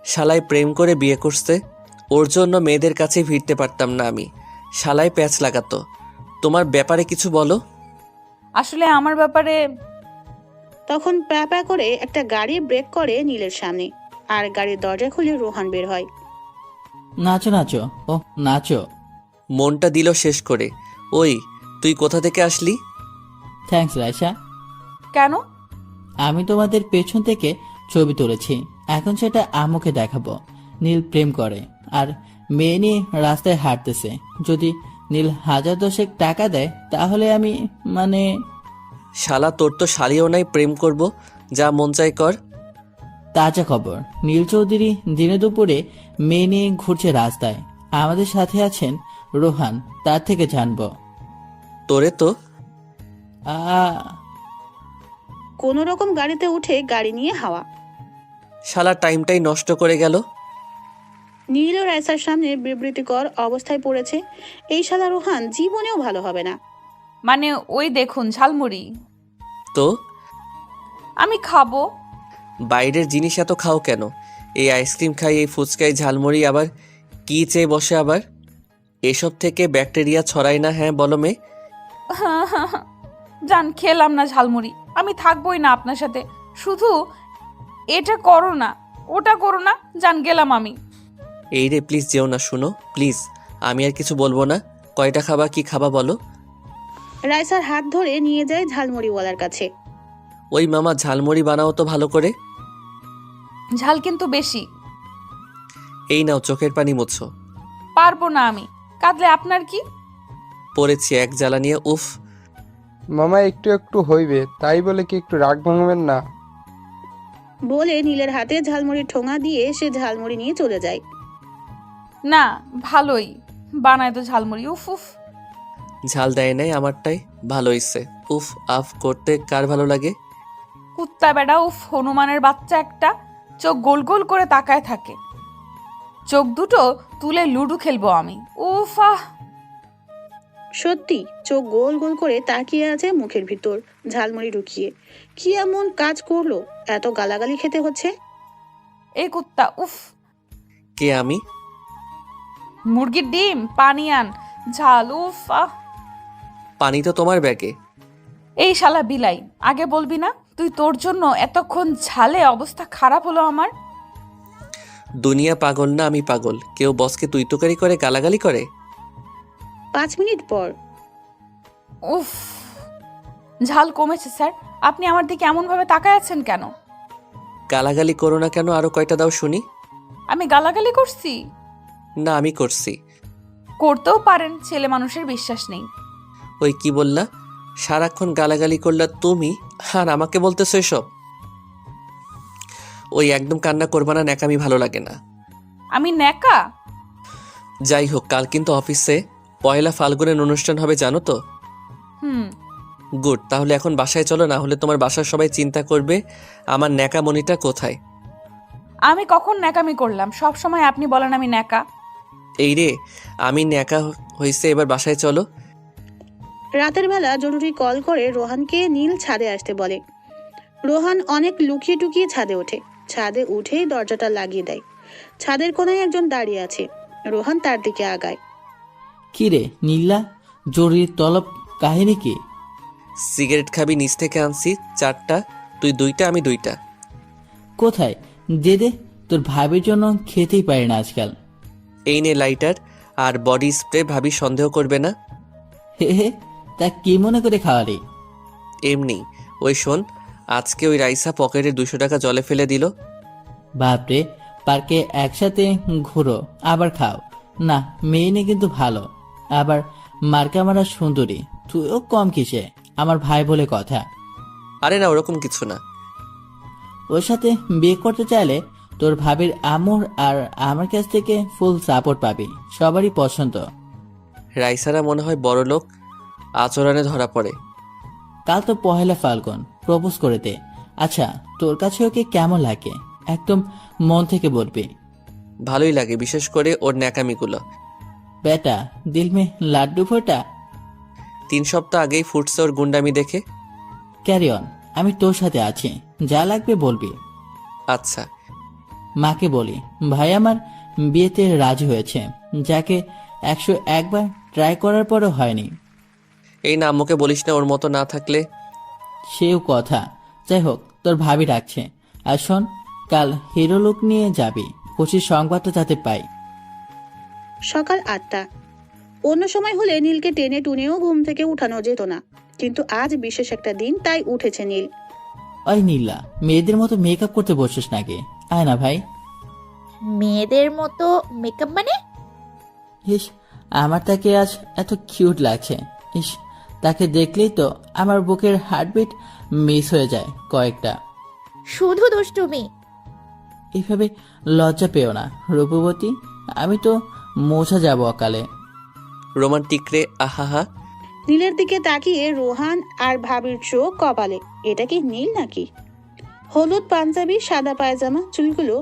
শালায় প্রেম করে বিয়ে করছে। ওর জন্য মেয়েদের কাছে ভিড়তে পারতাম না আমি, শালায় প্যাচ লাগাতো। তোমার ব্যাপারে কিছু বলো। আসলে আমার ব্যাপারে। তখন প্যা প্যা করে একটা গাড়ি ব্রেক করে নীলের সামনে। আর গাড়ির দরজা খুলে রোহান বের হয়। নাচো নাচো, ও নাচো। মনটা দিল শেষ করে। ওই তুই কোথা থেকে আসলি? থ্যাঙ্কস রাইসা। কেন? আমি তোমাদের পেছন থেকে ছবি তুলেছি, এখন সেটা আম্মুকে দেখাবো। নীল প্রেম করে আর মেয়ে নিয়ে রাস্তায় হাঁটতেছে। যদি নীল 1000 টাকা দেয় তাহলে আমি মানে শালা তোর তো শালিও নাই, প্রেম করব, যা মন চাই কর। তাজা খবর, নীল চৌধুরী দিনে দুপুরে মেয়ে নিয়ে ঘুরছে রাস্তায়। আমাদের সাথে আছেন রোহান, তার থেকে জানবো। তোরে তো আ কোনো রকম গাড়িতে উঠে গাড়ি নিয়ে হাওয়া। শালা টাইমটাই নষ্ট করে গেল। নীল ও রাইসার সামনে বিবৃতিকর অবস্থায় পড়েছে। এই শালা রোহান জীবনেও ভালো হবে না। মানে ওই দেখুন ঝালমুড়ি। তো আমি খাবো। বাইরের জিনিস এত খাও কেন? এই আইসক্রিম খাই, এই ফুচকাই, ঝালমুড়ি, আবার কি চেয়ে বসে আবার? এসব থেকে ব্যাকটেরিয়া ছড়ায় না? হ্যাঁ বলো মে। জান খেলাম না ঝালমুড়ি, আমি থাকবোই না আপনার সাথে। শুধু এটা করো না, ওটা করো না, জান গেলাম আমি। এই রে প্লিজ যেও না, শুনো প্লিজ, আমি আর কিছু বলবো না। কয়টা খাবা, কি খাবা বলো? রাইসার হাত ধরে নিয়ে যায় ঝালমুড়িওয়ালার কাছে। ওই মামা ঝালমুড়ি বানাও তো ভালো করে। ঝাল কিন্তু বেশি। এই নাও চোখের পানি মুছো। পারবো না আমি, কাঁদলে আপনার কি? পড়েছি এক জ্বালা নিয়ে, উফ। মামা একটু একটু হইবে, তাই বলে কি একটু রাগ ভাঙবেন না? বলে নীলের হাতে ঝালমুড়ির ঠোঙা দিয়ে সে ঝালমুড়ি নিয়ে চলে যায়। না ভালোই বানায় তো ঝালমুড়ি। উফ উফ। ঝাল দেয় নাই আমারটাই ভালো হইছে। উফ আফ করতে কার ভালো লাগে? কুত্তা বেড়া, উফ হনুমানের বাচ্চা একটা, চোখ গোল গোল করে তাকায় থাকে। চোখ দুটো তুলে লুডো খেলবো আমি। উফ আহ। সত্যি চোখ গোল গোল করে তাকিয়ে আছে মুখের ভিতর ঝালমুড়ি ঢুকিয়ে। কি এমন কাজ করলো এত গালাগালি খেতে হচ্ছে? এই কুত্তা, উফ। কে আমি? মুরগির ডিম, পানি আন, ঝাল, উফ আহ। পানি তো তোমার ব্যাগে। এই শালা বিলাই, আগে বলবি না? তুই তোর জন্য এতক্ষণ ঝালে অবস্থা খারাপ হলো আমার। দুনিয়া পাগল না আমি পাগল? কেউ বসকে তুই তোকারি করে, গালাগালি করে। 5 মিনিট পর। উফ, ঝাল কমেছে স্যার। আপনি আমার দিকে এমন ভাবে তাকায় আছেন কেন? গালাগালি করো না কেন, আরো কয়টা দাও শুনি। আমি গালাগালি করছি? না আমি করছি। করতেও পারেন, ছেলে মানুষের বিশ্বাস নেই। ওই কি বললা? সারাক্ষণ গালাগালি করলা তুমি, আর আমাকে বলতেছো এসব? ওই একদম কান্না করবা না, ন্যাকামি ভালো লাগে না। আমি ন্যাকা? যাই হোক, কাল কিন্তু অফিসে 1 ফাল্গুনের অনুষ্ঠান হবে, জানো তো? গুড, তাহলে এখন বাসায় চলো, না হলে তোমার বাসার সবাই চিন্তা করবে আমার ন্যাকা মনিটা কোথায়। আমি কখন ন্যাকামি করলাম? সব সময় আপনি বলেন আমি ন্যাকা। এই রে, আমি ন্যাকা হইছে, এবার বাসায় চলো। রাতের বেলা জরুরি কল করে রোহানকে নীল ছাদে আসতে বলে। রোহান অনেক লুকিয়ে টুকিয়ে ছাদে ওঠে। ছাদে উঠেই দরজাটা লাগিয়ে দেয়। ছাদের কোনায় একজন দাঁড়িয়ে আছে। রোহান তার দিকে আগায়। কি রে নীলা, জরুরি তলব, কাহিনী কি? সিগারেট খাবি? নিচ থেকে আনছি 4টা, তুই 2টা, আমি 2টা। কোথায়? দে দে, তোর ভাবির জন্য খেতেই পারি না আজকাল। এই নে লাইটার আর বডি স্প্রে, ভাবি সন্দেহ করবে না। হে হে, তা কি মনে করে খাওয়ালি? এমনি। ওই শোন, আজকে ওই রাইসা পকেটে 200 টাকা জলে ফেলে দিল। বাপরে, পার্কে একসাথে ঘুরো আবার খাও না? মেয়ে নিয়ে কিন্তু ভালো, আবার মার্কা মারা সুন্দরী। তুইও কম কিসে, আমার ভাই বলে কথা। আরে না, ওরকম কিছু না। ওর সাথে বিয়ে করতে চাইলে তোর ভাবির আমর আর আমার কাছ থেকে ফুল সাপোর্ট পাবি, সবারই পছন্দ। রাইসারা মনে হয় বড় লোক, আচরণে ধরা পড়ে। কাল তো 1 ফাল্গুন, প্রপোজ করে দে। আচ্ছা, তোর কাছে ওকে কেমন লাগে একদম মন থেকে বলবি। ভালোই লাগে, বিশেষ করে ওর ন্যাকামিগুলো। বেটা দিল মে লাড্ডু ফোটা। 3 সপ্তাহ আগেই ফুটছে ওর গুন্ডামি দেখে। ক্যারি অন, আমি তোর সাথে আছি, যা লাগবে বলবি। আচ্ছা। মাকে বলি ভাই আমার বিয়েতে রাজি হয়েছে, যাকে 101 বার ট্রাই করার পরও হয়নি। এই না, আম্মুকে বলিস না, ওর মতো না থাকলে। সেও কথা। যাই হোক, তোর ভাবি ডাকছে। আর শোন, কাল হিরো লুক নিয়ে যাবি, খুশির সংবাদটা যাতে পাই। সকাল 8টা। অন্য সময় হলে নীলকে টেনে টুনেও ঘুম থেকে উঠানো যেত না, কিন্তু আজ বিশেষ একটা দিন, তাই উঠেছে নীল। ওই নীলা, মেয়েদের মতো মেকআপ করতে বসছিস নাকি? আয় না ভাই। মেয়েদের মতো মেকআপ মানে? ইস, আমার তাকে আজ এত কিউট লাগছে। ইস, তাকে দেখলেই তো আমার বুকের হার্টবিট মিস হয়ে যায় কয়েকটা। শুধু দুষ্টুমি। এইভাবে লজ্জা পেও না রূপবতী, আমি তো মোছা যাব অকালে। রোমান্টিক রে, আহাহা। নীলের দিকে তাকিয়ে রোহান আর ভাবির চোখ কপালে। এটা কি নীল নাকি? হলুদ পাঞ্জাবি, সাদা পায়জামা, চুলগুলো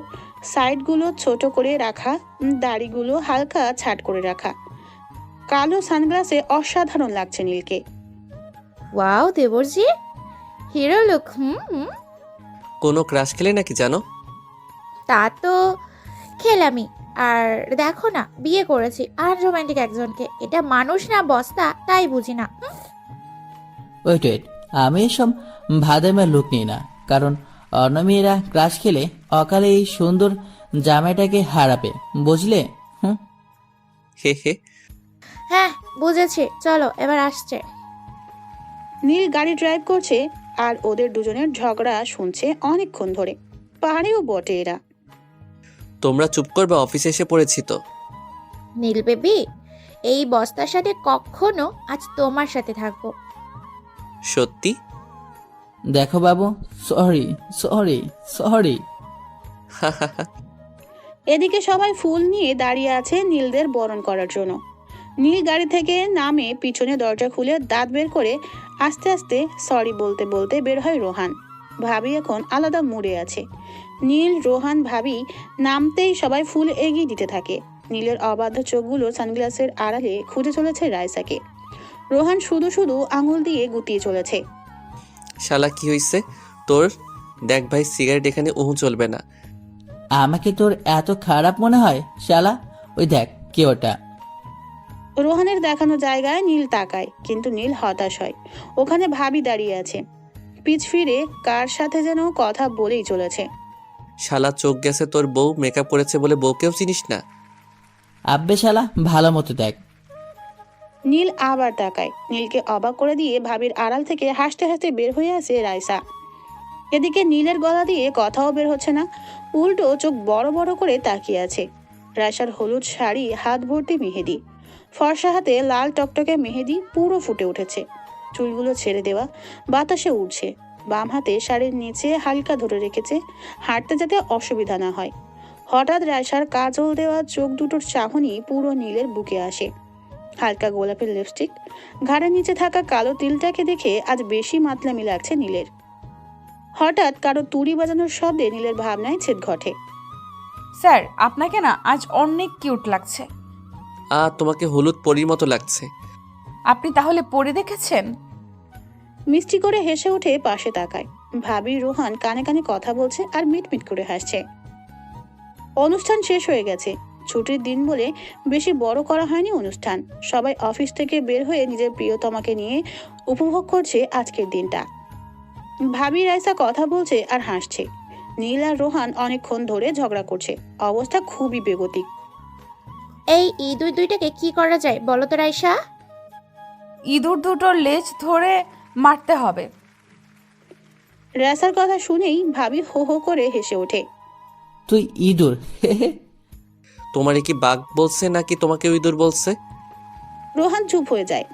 সাইডগুলো ছোট করে রাখা, দাড়িগুলো হালকা ছাট করে রাখা, কালো সানগ্লাসে অসাধারণ লাগছে নীলকে। ওয়াও দেবরজি, হিরো লুক। হুম, কোনো ক্রাশ খেলে নাকি জানো? তা তো খেলামি। আর দেখো না, বিয়ে করেছি আনরোম্যান্টিক একজনকে। এটা মানুষ না বস্তা, তাই বুঝি না। ওয়েট ওয়েট, আমি এসব ভাদামের লুক নিই না, কারণ অন্য মেয়েরা ক্রাশ খেলে অকালে এই সুন্দর জামাইটাকে হারাবে, বুঝলে? হে হে। হ্যাঁ বুঝেছি, চলো এবার আসছে। নীল গাড়ি ড্রাইভ করছে আর ওদের দুজনের ঝগড়া শুনছে অনেকক্ষণ ধরে। পাহাড়েও বটে এরা। তোমরা চুপ করবে, অফিসে এসে পড়েছি তো। নীল বেবি, এই বস্তার সাথে কখনো আজ তোমার সাথে থাকবো। সত্যি? দেখো বাবু, সরি সরি সরি। এদিকে সবাই ফুল নিয়ে দাঁড়িয়ে আছে নীলদের বরণ করার জন্য। নীল গাড়ি থেকে নামে পিছনে দরজা খুলে দাঁত বের করে আস্তে আস্তে সরি বলতে বলতে বের হয় রোহান। ভাবি এখন আলাদা মুডে আছে। নীল, রোহান, ভাবি নামতেই সবাই ফুল এগিয়ে দিতে থাকে। নীলের অবাধ্য চোখগুলো সানগ্লাসের আড়ালে খুঁজে চলেছে রাইসাকে। রোহান শুধু শুধু আঙুল দিয়ে গুটিয়ে চলেছে। শালা কি হইছে তোর? দেখ ভাই, সিগারেট এখানে চলবে না। আমাকে তোর এত খারাপ মনে হয় শালা? ওই দেখ কে ওটা। রোহানের দেখানো জায়গায় নীল তাকায়, কিন্তু নীল হতাশ হয়। ওখানে ভাবি দাঁড়িয়ে আছে, পিছ ফিরে কার সাথে যেন কথা বলেই চলেছে। শালা চোখ গেছে তোর, বউ মেকআপ করেছে বলে বউকেও চিনিস না? আব্বে শালা, ভালো মতো দেখ। নীল আবার তাকায়। নীলকে অবাক করে দিয়ে ভাবির আড়াল থেকে হাসতে হাসতে বের হয়ে আসে রাইসা। এদিকে নীলের গলা দিয়ে কথাও বের হচ্ছে না, উল্টো চোখ বড় বড় করে তাকিয়ে আছে। রাইসার হলুদ শাড়ি, হাত ভর্তি মেহেদি, ফর্সা হাতে লাল টকটকে মেহেদি পুরো ফুটে উঠেছে। চুলগুলো ছেড়ে দেওয়া, বাতাসে উঠছে। বাম হাতে শাড়ির নিচে হালকা ধরে রেখেছে, হাঁটতে যাতে অসুবিধা না হয়। হঠাৎ রাইসার কাজল দেওয়া চোখ দুটোর চাহনি পুরো নীলের বুকে আসে। হালকা গোলাপের লিপস্টিক, ঘাড়ের নিচে থাকা কালো তিলটাকে দেখে আজ বেশি মাতলামি লাগছে নীলের। হঠাৎ কারো তুড়ি বাজানোর শব্দে নীলের ভাবনায় ছেদ ঘটে। স্যার, আপনাকে না আজ অনেক কিউট লাগছে। তোমাকে হলুদ পরীর মতো লাগছে। আপনি তাহলে পরে দেখেছেন? মিষ্টি করে হেসে উঠে পাশে তাকায়। ভাবি, রোহান কানে কানে কথা বলছে আর মিটমিট করে হাসছে। অনুষ্ঠান শেষ হয়ে গেছে। ছুটির দিন বলে বেশি বড় করা হয়নি অনুষ্ঠান। সবাই অফিস থেকে বের হয়ে নিজের প্রিয়তমাকে নিয়ে উপভোগ করছে আজকের দিনটা। ভাবি, রাইসা কথা বলছে আর হাসছে। নীল আর রোহান অনেকক্ষণ ধরে ঝগড়া করছে। অবস্থা খুবই বেগতিক। এই ইঁদুর দুইটাকে কি করা যায় বলো তো রাইসা? ইঁদুর দুটোর লেজ ধরে মারতে হবে। রাইসার কথা শুনেই ভাবি হো হো করে হেসে ওঠে। তুই ইঁদুর? তোমারে কি বাঘ বলছে নাকি তোমাকে ইঁদুর বলছে? রোহান চুপ হয়ে যায়।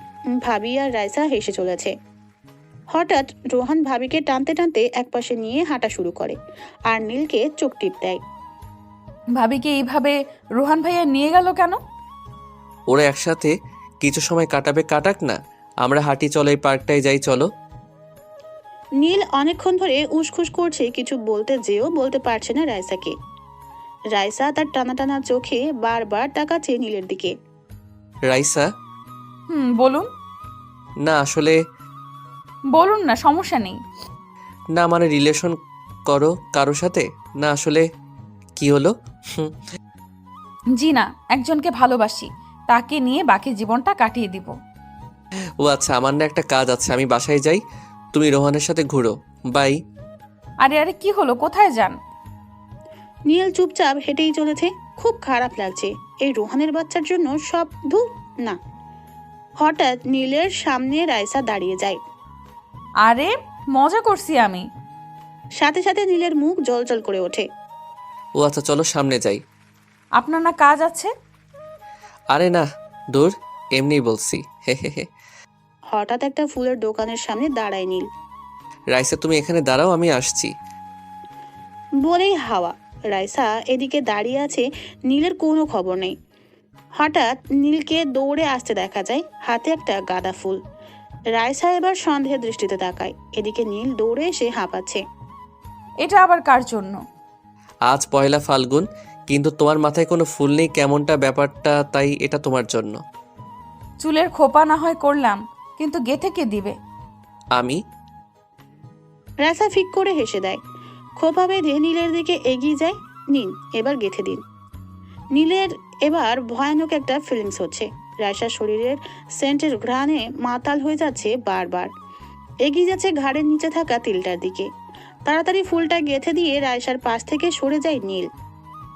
ভাবি আর রাইসা হেসে চলেছে। হঠাৎ রোহান ভাবিকে টানতে টানতে একপাশে নিয়ে হাঁটা শুরু করে আর নীলকে চোখ টিপ দেয়। ভাবিকে এইভাবে রোহান ভাইয়া নিয়ে গেল কেন? ওরা একসাথে কিছু সময় কাটাবে, কাটাক না। আমরা হাঁটি, চলো এই পার্কটায় যাই, চলো। নীল অনেকক্ষণ ধরে উসখুস করছে, কিছু বলতে যেও বলতে পারছে না রাইসাকে। রাইসা তার টানা টানা চোখে বারবার তাকাচ্ছে নীলের দিকে। রাইসা। বলুন। না আসলে। বলুন না, সমস্যা নেই। না মানে রিলেশন করো কারোর সাথে? না আসলে। কি হলো? জি না, একজনকে ভালোবাসি, তাকে নিয়ে বাকি জীবনটা কাটিয়ে দিব। ও আচ্ছা, আমার না একটা কাজ আছে, আমি বাসায় যাই, তুমি রোহানের সাথে ঘুরো। বাই। আরে আরে, কি হলো, কোথায় যান? নীল চুপচাপ হেঁটেই চলেছে। খুব খারাপ লাগছে এই রোহানের বাচ্চার জন্য সব। ধুর না। হঠাৎ নীলের সামনে রাইসা দাঁড়িয়ে যায়। আরে মজা করছি আমি। সাথে সাথে নীলের মুখ জলজল করে ওঠে। ও আচ্ছা, চলো সামনে যাই। আপনার না কাজ আছে? আরে না, দূর, এমনিই বলছি। হে হে হে। হঠাৎ একটা ফুলের দোকানের সামনে দাঁড়ায় নীল। রাইসা তুমি এখানে দাঁড়াও, আমি আসছি। বলেই হাওয়া। রাইসা এদিকে দাঁড়িয়ে আছে, নীলের কোনো খবর নেই। হঠাৎ নীলকে দৌড়ে আসতে দেখা যায়, হাতে একটা গাঁদা ফুল। রাইসা এবার সন্দেহের দৃষ্টিতে তাকায়। এদিকে নীল দৌড়ে এসে হাঁপাচ্ছে। এটা আবার কার জন্য? আজ পয়লা ফাল্গুন, কিন্তু তোমার মাথায় কোনো ফুল নেই, কেমনটা ব্যাপারটা, তাই এটা তোমার জন্য। চুলের খোপা না হয় করলাম, কিন্তু গেথে কে দিবে? আমি। রাইসা ফিক করে হেসে দেয়। খোপা বেঁধে নীলের দিকে এগিয়ে যায়। নিন, এবার গেথে দিন। নীলের এবার ভয়ানক একটা ফিলিংস হচ্ছে। রাইসার শরীরের সেন্টের ঘ্রাণে মাতাল হয়ে যাচ্ছে বারবার। এগিয়ে যাচ্ছে ঘাড়ের নিচে থাকা তিলটার দিকে। তাড়াতাড়ি ফুলটা গেথে দিয়ে রাইসার পাশ থেকে সরে যায় নীল।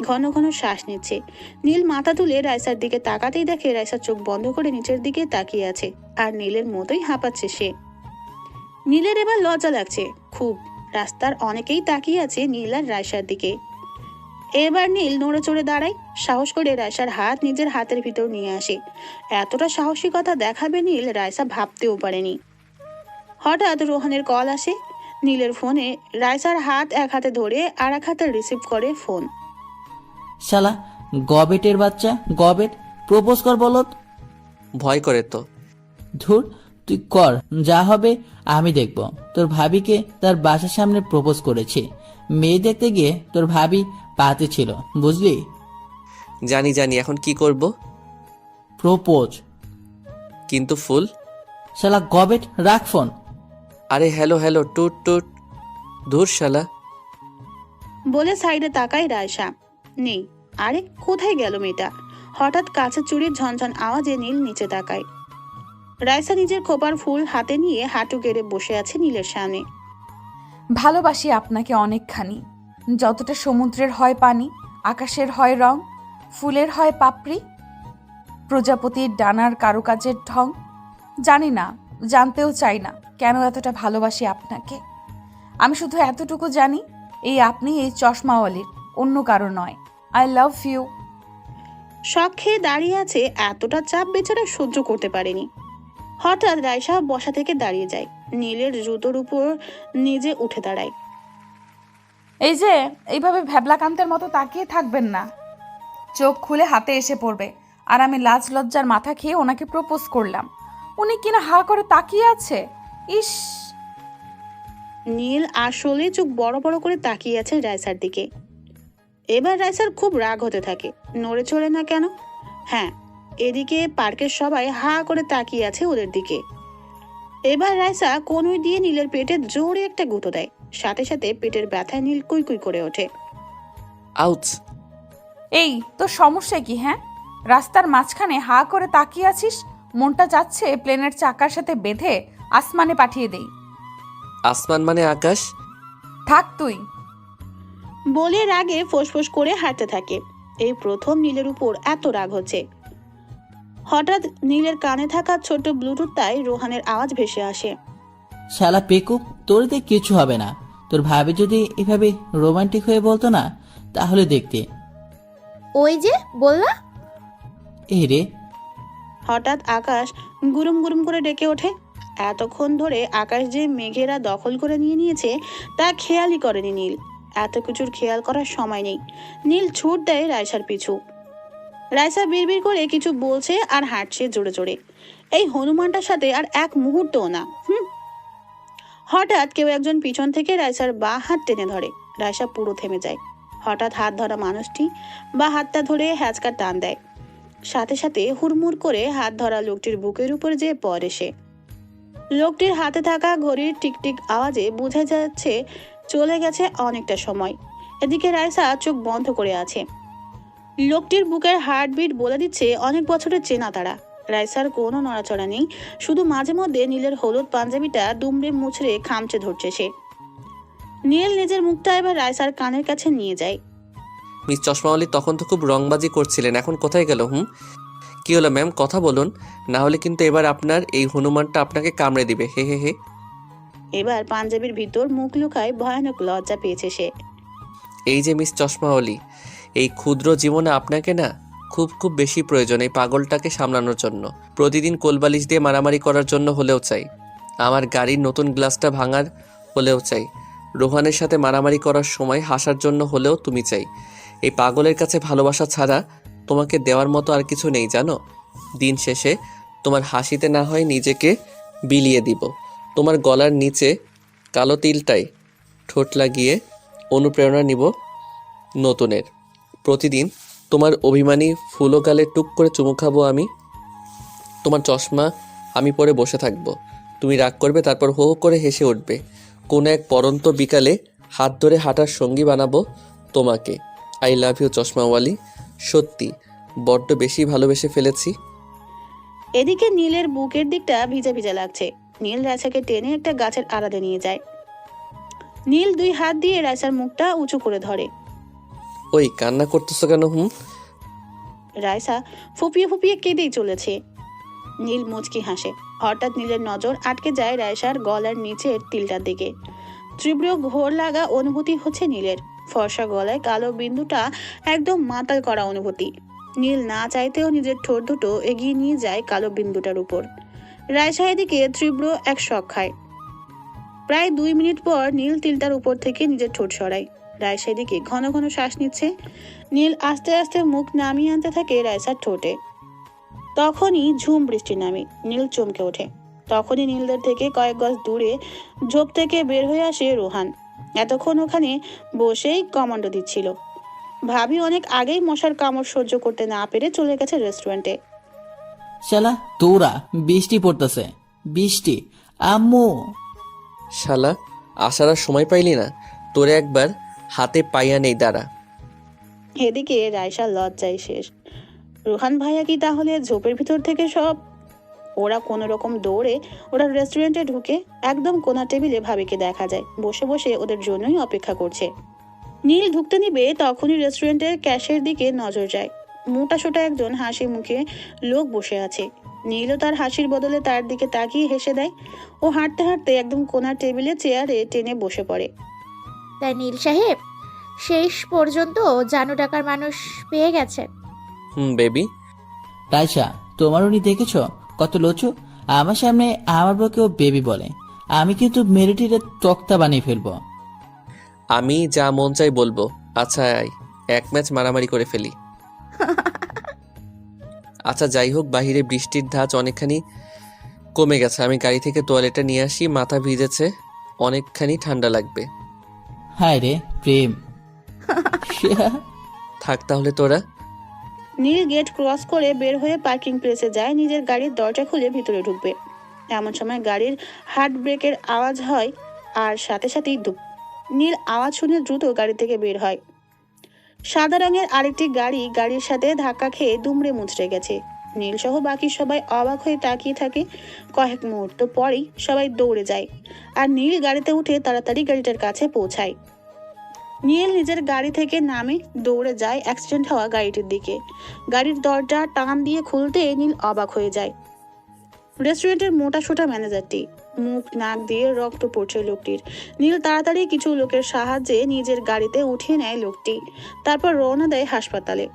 ঘন ঘন শ্বাস নিচ্ছে। নীল মাথা তুলে রাইসার দিকে তাকাতেই দেখে রাইসার চোখ বন্ধ করে নিচের দিকে তাকিয়ে আছে, আর নীলের মতোই হাঁপাচ্ছে সে। নীলের এবার লজ্জা লাগছে খুব। রাস্তার অনেকেই তাকিয়ে আছে নীল আর রাইসার দিকে। এবার নীল নড়ে চড়ে দাঁড়ায়, সাহস করে রাইসার হাত নিজের হাতের ভিতর নিয়ে আসে। এতটা সাহসিকতা দেখাবে নীল রাইসা ভাবতেও পারেনি। হঠাৎ রোহানের কল আসে। নীলের ফোনে রাইসার হাত এক হাতে ধরে আর এক হাতে রিসিভ করে ফোন। শালা গবেটের বাচ্চা, গবেট, প্রপোজ কর বলত। ভয় করে তো। ধুর, তুই কর, যা হবে আমি দেখব। তোর ভাবিকে তার বাসার সামনে প্রপোজ করেছি। মেয়ে দেখতে গিয়ে তোর ভাবি পাতে ছিল, বুঝলি? জানি জানি, এখন কি করব? প্রপোজ। কিন্তু ফুল? শালা গবেট, রাখ ফোন। আরে হ্যালো হ্যালো, টুট টুট। ধুর শালা। বলে সাইডে তাকায় রাইসা। নেই। আরে কোথায় গেল মেয়েটা? হঠাৎ কাছে চুরির ঝনঝন আওয়াজে নীল নিচে তাকায়। রাইসা নিজের খোপার ফুল হাতে নিয়ে হাঁটু গেড়ে বসে আছে নীলের সামনে। ভালোবাসি আপনাকে অনেকখানি। যতটা সমুদ্রের হয় পানি, আকাশের হয় রং, ফুলের হয় পাপড়ি, প্রজাপতির ডানার কারুকাজের ঢং। জানি না, জানতেও চাই না কেন এতটা ভালোবাসি আপনাকে। আমি শুধু এতটুকু জানি, এই আপনি এই চশমাওয়ালির, অন্য কারো নয়। I love you. শখ খেয়ে দাঁড়িয়ে আছে, এতটা চাপ বেচারা সহ্য করতে পারেনি। হঠাৎ রাইসা বসা থেকে দাঁড়িয়ে যায়, নীলের জুতোর উপর নিজে উঠে দাঁড়ায়। এই যে এইভাবে ভ্যাবলাকান্তের মতো তাকিয়ে থাকবেন না। চোখ খুলে হাতে এসে পড়বে। আর আমি লাজ লজ্জার মাথা খেয়ে ওনাকে প্রপোজ করলাম, উনি কিনা হা করে তাকিয়ে আছে। ইস! নীল আসলে চোখ বড় বড় করে তাকিয়ে আছে রাইসার দিকে। এবার রাইসার খুব রাগ হতে থাকে। নড়ে চড়ে না কেন? হ্যাঁ, এদিকে পার্কের সবাই হা করে তাকিয়ে আছে ওদের দিকে। এবার রাইসা কনুই দিয়ে নীলের পেটে জোরে একটা গুঁতো দেয়। সাথে সাথে পেটের ব্যথায় নীল কুই কুই করে ওঠে। আউচ! এই তোর সমস্যা কি? হ্যাঁ, রাস্তার মাঝখানে হা করে তাকিয়ে আছিস। মনটা যাচ্ছে প্লেনের চাকার সাথে বেঁধে আসমানে পাঠিয়ে দেই। আসমান মানে আকাশ? থাক তুই। বলে রাগে ফোঁস করে হাঁটতে থাকে। এই প্রথম নীলের উপর এত রাগ হচ্ছে। হঠাৎ নীলের কানে থাকা ছোট ব্লুটুথটায় রোহানের আওয়াজ ভেসে আসে। শালা পেকু, তোর দিয়ে কিছু হবে না। তোর ভাবি যদি এভাবে রোমান্টিক হয়ে বলতো না, তাহলে দেখতে। ওই যে বললা। এই রে। হঠাৎ আকাশ গুরুম গুরুম করে ডেকে ওঠে। এতক্ষণ ধরে আকাশ যে মেঘেরা দখল করে নিয়েছে তা খেয়ালই করেনি নীল। এত কিছুর খেয়াল করার সময় নেই। নীল ছুট দেয় রাইসার পিছু। রাইসা বিড়বিড় করে কিছু বলছে আর হাঁটছে জোরে জোরে। এই হনুমানটার সাথে আর এক মুহূর্তও না। হঠাৎ কেউ একজন পিছন থেকে রাইসার বাঁ হাত টেনে ধরে। রাইসা পুরো থেমে যায়। হঠাৎ হাত ধরা মানুষটি বা হাতটা ধরে হ্যাচকা টান দেয়। সাথে সাথে হুড়মুড় করে হাত ধরা লোকটির বুকের উপর যে পড়ে সে। লোকটির হাতে থাকা ঘড়ির টিকটিক আওয়াজে বোঝা যাচ্ছে চলে গেছে অনেকটা সময়। এদিকে রাইসা চোখ বন্ধ করে আছে। লোকটির বুকের হার্টবিট বলে দিচ্ছে অনেক বছরের চেনা তারা। রাইসার কোনো নড়াচড়া নেই, শুধু মাঝে মধ্যে নীলের হলুদ পাঞ্জাবিটা দুমড়ে মুচড়ে খামচে ধরছে সে। নীল নিজের মুখটা এবার রাইসার কানের কাছে নিয়ে যায়। মিস চশমাওয়ালি তখন তো খুব রংবাজি করছিলেন, এখন কোথায় গেল? কি হলো ম্যাম, কথা বলুন, না হলে কিন্তু এবার আপনার এই হনুমানটা আপনাকে কামড়ে দিবে। হে হে হে। এবার পাঞ্জাবির ভিতর মুখ লুকায় ভয়ানক লজ্জা পেয়েছে সে। এই যে মিস চশমাওয়ালি, এই ক্ষুদ্র জীবনে আপনাকে না খুব খুব বেশি প্রয়োজন এই পাগলটাকে সামলানোর জন্য। প্রতিদিন কোলবালিশ দিয়ে মারামারি করার জন্য হলেও চাই, আমার গাড়ির নতুন গ্লাসটা ভাঙার হলেও চাই, রোহানের সাথে মারামারি করার সময় হাসার জন্য হলেও তুমি চাই। এই পাগলের কাছে ভালোবাসা ছাড়া তোমাকে দেওয়ার মতো আর কিছু নেই জানো। দিন শেষে তোমার হাসিতে না হয় নিজেকে বিলিয়ে দিব, তোমার গলার নিচে কালো তিলটায় ঠোঁট লাগিয়ে অনুপ্রেরণা নিব নতুনের। প্রতিদিন তোমার অভিমানী ফুলো গালে টুক করে চুমু খাবো আমি, তোমার চশমা আমি পরে বসে থাকবো, তুমি রাগ করবে, তারপর হো হো করে হেসে উঠবে। কোনো এক পরন্ত বিকালে হাত ধরে হাঁটার সঙ্গী বানাবো তোমাকে। আই লাভ ইউ চশমাওয়ালি, সত্যি বড্ড বেশি ভালোবেসে ফেলেছি। এদিকে নীলের বুকের দিকটা ভিজা ভিজা লাগছে। নীল রায়সাকে টেনে একটা গাছের আড়ালে নিয়ে যায়। নীল 2 হাত দিয়ে রায়সার মুখটা উঁচু করে ধরে। ওই কান্না করতেছো কেন? রায়সা ফুপিয়ে ফুপিয়ে কেঁদেই চলেছে। নীল মুচকি হাসে। হঠাৎ নীলের নজর আটকে যায় রায়সার গলার নিচের তিলটার দিকে। তীব্র ঘোর লাগা অনুভূতি হচ্ছে নীলের। ফর্সা গলায় কালো বিন্দুটা একদম মাতাল করা অনুভূতি। নীল না চাইতেও নিজের ঠোঁট দুটো এগিয়ে নিয়ে যায় কালো বিন্দুটার উপর। রায়সা এদিকে তীব্র এক শক খায়। প্রায় 2 মিনিট পর নীল তিলটার উপর থেকে নিজের ঠোঁট সরায়। রায়সা এদিকে ঘন ঘন শ্বাস নিচ্ছে। নীল আস্তে আস্তে মুখ নামিয়ে আনতে থাকে রায়সার ঠোঁটে। তখনই ঝুম বৃষ্টি নামে। নীল চমকে ওঠে। তখনই নীলদের থেকে কয়েক গজ দূরে ঝোপ থেকে বের হয়ে আসে রোহান। এতক্ষণ ওখানে বসেই কমান্ডো দিচ্ছিল। ভাবি অনেক আগেই মশার কামড় সহ্য করতে না পেরে চলে গেছে রেস্টুরেন্টে। শালা তোরা, বৃষ্টি পড়তেছে, বৃষ্টি। আম্মু। শালা আসার আর সময় পাইলি না, তোরে একবার হাতে পাইয়া নেই, দাঁড়া। এদিকে রায়সা লজ্জায় শেষ। রোহান ভাইয়া কি তাহলে ঝোপের ভিতর থেকে সব? ওরা কোনো রকম দৌড়ে ওরা রেস্টুরেন্টে ঢুকে একদম কোনা টেবিলে ভাবিকে দেখা যায় বসে বসে ওদের জন্যই অপেক্ষা করছে। নীল ঢুকতে নিবে তখনই রেস্টুরেন্টের ক্যাশের দিকে নজর যায়। মোটা সোটা একজন হাসি মুখে লোক বসে আছে। নীলও তার হাসির বদলে তার দিকে তাকিয়ে হেসে দেয়। ও হাঁটতে হাঁটতে একদম কোনার টেবিলে চেয়ারে টেনে বসে পড়ে। তাই নীল সাহেব শেষ পর্যন্ত জানু ডাকার মানুষ পেয়ে গেছে। বেবি। রায়সা, তোমার উনি দেখেছো কত লচু? আমার সামনে আমার বউকেও বেবি বলে। আমি কিন্তু মেরিটিরে তক্তা বানিয়ে ফেলবো। আমি যা মন চাই বলবো। আচ্ছা এক ম্যাচ মারামারি করে ফেলি। আচ্ছা যাই হোক, বাহিরে বৃষ্টির ধাঁচ অনেকখানি কমে গেছে, আমি গাড়ি থেকে তোয়ালেটা নিয়ে আসি, মাথা ভিজেছে, অনেকখানি ঠান্ডা লাগবে। হায় রে প্রেম। থাক তাহলে তোরা। নীল গেট ক্রস করে বের হয়ে পার্কিং প্লেসে যায়। নিজের গাড়ির দরজা খুলে ভিতরে ঢুকবে এমন সময় গাড়ির হার্ট ব্রেকের আওয়াজ হয় আর সাথে সাথেই ধুপ। নীল আওয়াজ শুনে দ্রুত গাড়ি থেকে বের হয়। সাদা রঙের আরেকটি গাড়ির সাথে ধাক্কা খেয়ে দুমড়ে মুচড়ে গেছে। নীল সহ বাকি সবাই অবাক হয়ে তাকিয়ে থাকে। কয়েক মুহূর্ত পরেই সবাই দৌড়ে যায় আর নীল গাড়িতে উঠে তাড়াতাড়ি গাড়িটার কাছে পৌঁছায়। নীল নিজের গাড়ি থেকে নামে দৌড়ে যায় অ্যাক্সিডেন্ট হওয়া গাড়িটির দিকে। গাড়ির দরজা টান দিয়ে খুলতে নীল অবাক হয়ে যায়। রেস্টুরেন্টের মোটা সোটা ম্যানেজারটি, মুখ নাক দিয়ে রক্ত পড়ছে লোকটির। নীল তাড়াতাড়ি কিছু লোকের সাহায্যে নিজের গাড়িতে উঠিয়ে নেয় লোকটি, তারপর রওনা দেয় হাসপাতালে।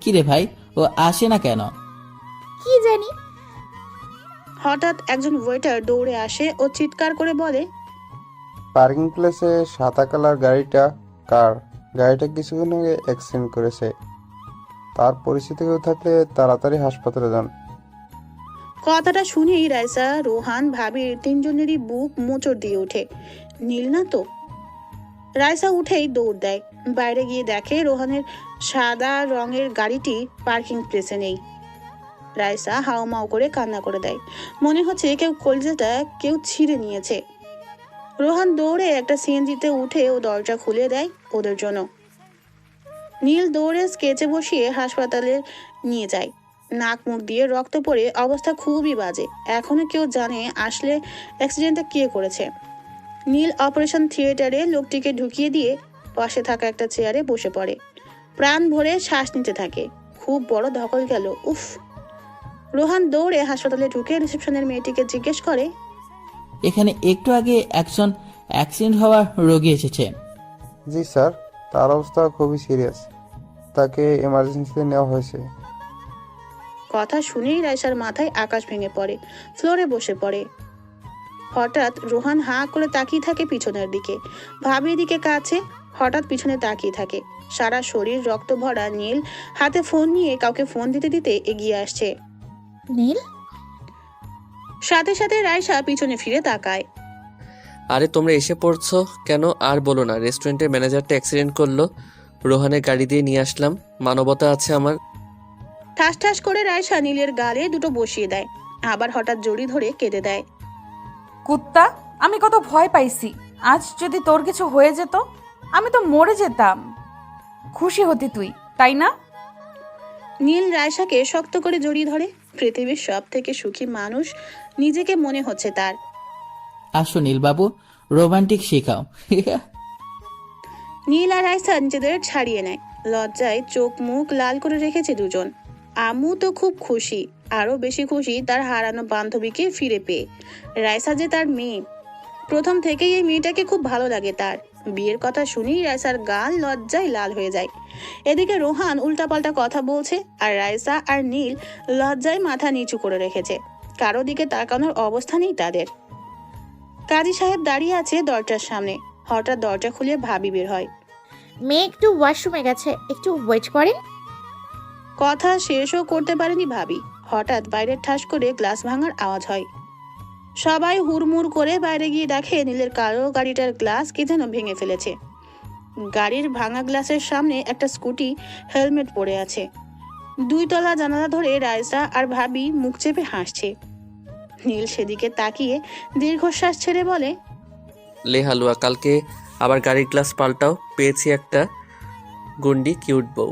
কি রে ভাই, ও আসে না কেন? কি জানি। হঠাৎ একজন ওয়েটার দৌড়ে আসে ও চিৎকার করে বলে, পার্কিং প্লেসে সাদা কালার গাড়িটা কার? গাড়িটা কিছুক্ষণ আগে অ্যাক্সিডেন্ট করেছে। তার পরিচিত কেউ থাকলে তাড়াতাড়ি হাসপাতালে যান। কথাটা শুনেই রাইসা, রোহান, ভাবির 3 জনেরই বুক মোচড় দিয়ে ওঠে। নীল না তো। রাইসা উঠেই দৌড় দেয়। বাইরে গিয়ে দেখে রোহানের সাদা রঙের গাড়িটি পার্কিং প্লেসে নেই। রাইসা হাওমাও করে কান্না করে দেয়। মনে হচ্ছে কলিজাটা কেউ ছিঁড়ে নিয়েছে। রোহান দৌড়ে একটা সিএনজিতে উঠে ও দরজা খুলে দেয় ওদের জন্য। নীল দৌড়ে স্কেচে বসিয়ে হাসপাতালে নিয়ে যায়। নাক মুখ দিয়ে রক্ত পড়ে অবস্থা খুবই বাজে। এখনো কেউ জানে আসলে অ্যাক্সিডেন্টটা কে করেছে। নীল অপারেশন থিয়েটারে লোকটিকে ঢুকিয়ে দিয়ে পাশে থাকা একটা চেয়ারে বসে পড়ে। প্রাণ ভরে শ্বাস নিতে থাকে। খুব বড় ধকল গেল। উফ। রোহান দৌড়ে হাসপাতালে ঢুকে রিসেপশনের মেয়েটিকে জিজ্ঞেস করে, এখানে একটু আগে একজন অ্যাক্সিডেন্ট হওয়া রোগী এসেছে। জি স্যার, তার অবস্থা খুবই সিরিয়াস, তাকে এমার্জেন্সিতে নেওয়া হয়েছে। কথা শুনেই রাইসার মাথায় আকাশ ভেঙে পড়ে, ফ্লোরে বসে পড়ে। হঠাৎ রোহান হাঁ করে তাকিয়ে থাকে পিছনের দিকে। ভাবির দিকে কাছে, হঠাৎ পিছনে তাকিয়ে থাকে। সারা শরীর রক্ত ভরা নীল হাতে ফোন নিয়ে কাউকে ফোন দিতে দিতে এগিয়ে আসছে। নীল, সাথে সাথে রাইসা পিছনে ফিরে তাকায়। আরে তোমরা এসে পড়ছো কেন? আর বলো না, রেস্টুরেন্টের ম্যানেজারটা অ্যাক্সিডেন্ট করলো, রোহানের গাড়ি দিয়ে নিয়ে আসলাম, মানবতা আছে আমার। ঠাস ঠাস করে রাইসা নীলের গালে দুটো বসিয়ে দেয়, আবার হঠাৎ জড়ি ধরে কেঁদে দেয়। কুত্তা, আমি কত ভয় পাইছি। আজ যদি তোর কিছু হয়ে যেত, আমি তো মরে যেতাম। খুশি হতি তুই, তাই না? নীল রাইসাকে শক্ত করে জড়িয়ে ধরে। পৃথিবীর সব থেকে সুখী মানুষ নিজেকে মনে হচ্ছে তার। আসো নীলবাবু, রোমান্টিক শেখাও। নীল আর রাইসা নিজেদের ছাড়িয়ে নেয়। লজ্জায় চোখ মুখ লাল করে রেখেছে দুজন। আম্মু তো খুব খুশি, আরো বেশি খুশি তার হারানো বান্ধবীকে ফিরে পেয়ে। রাইসা যে তার মেয়ে, প্রথম থেকেই এই মেয়েটাকে খুব ভালো লাগে তার। বিয়ের কথা শুনেই রাইসার গাল লজ্জায় লাল হয়ে যায়। এদিকে রোহান উল্টাপাল্টা কথা বলছে, আর রাইসা আর নীল লজ্জায় মাথা নিচু করে রেখেছে। কারো দিকে তাকানোর অবস্থা নেই তাদের। কাজী সাহেব দাঁড়িয়ে আছে দরজার সামনে। হঠাৎ দরজা খুলে ভাবি বের হয়। মেয়ে একটু ওয়াশরুমে গেছে, একটু ওয়েট করেন। কথা শেষও করতে পারেনি ভাবি। হঠাৎ বাইরে ঠাস করে গ্লাস ভাঙার আওয়াজ হয়। সবাই হুড়মুড় করে বাইরে গিয়ে দেখে নীলের কালো গাড়িটার গ্লাস কে যেন ভেঙে ফেলেছে। গাড়ির ভাঙা গ্লাসের সামনে একটা স্কুটি হেলমেট পড়ে আছে। 2 তলা জানালা ধরে রাইসা আর ভাবি মুখ চেপে হাসছে। নীল সেদিকে তাকিয়ে দীর্ঘশ্বাস ছেড়ে বলে, লে হালুয়া, কালকে আবার গাড়ির গ্লাস পাল্টাও, পেয়েছি একটা গন্ডি কিউট বউ।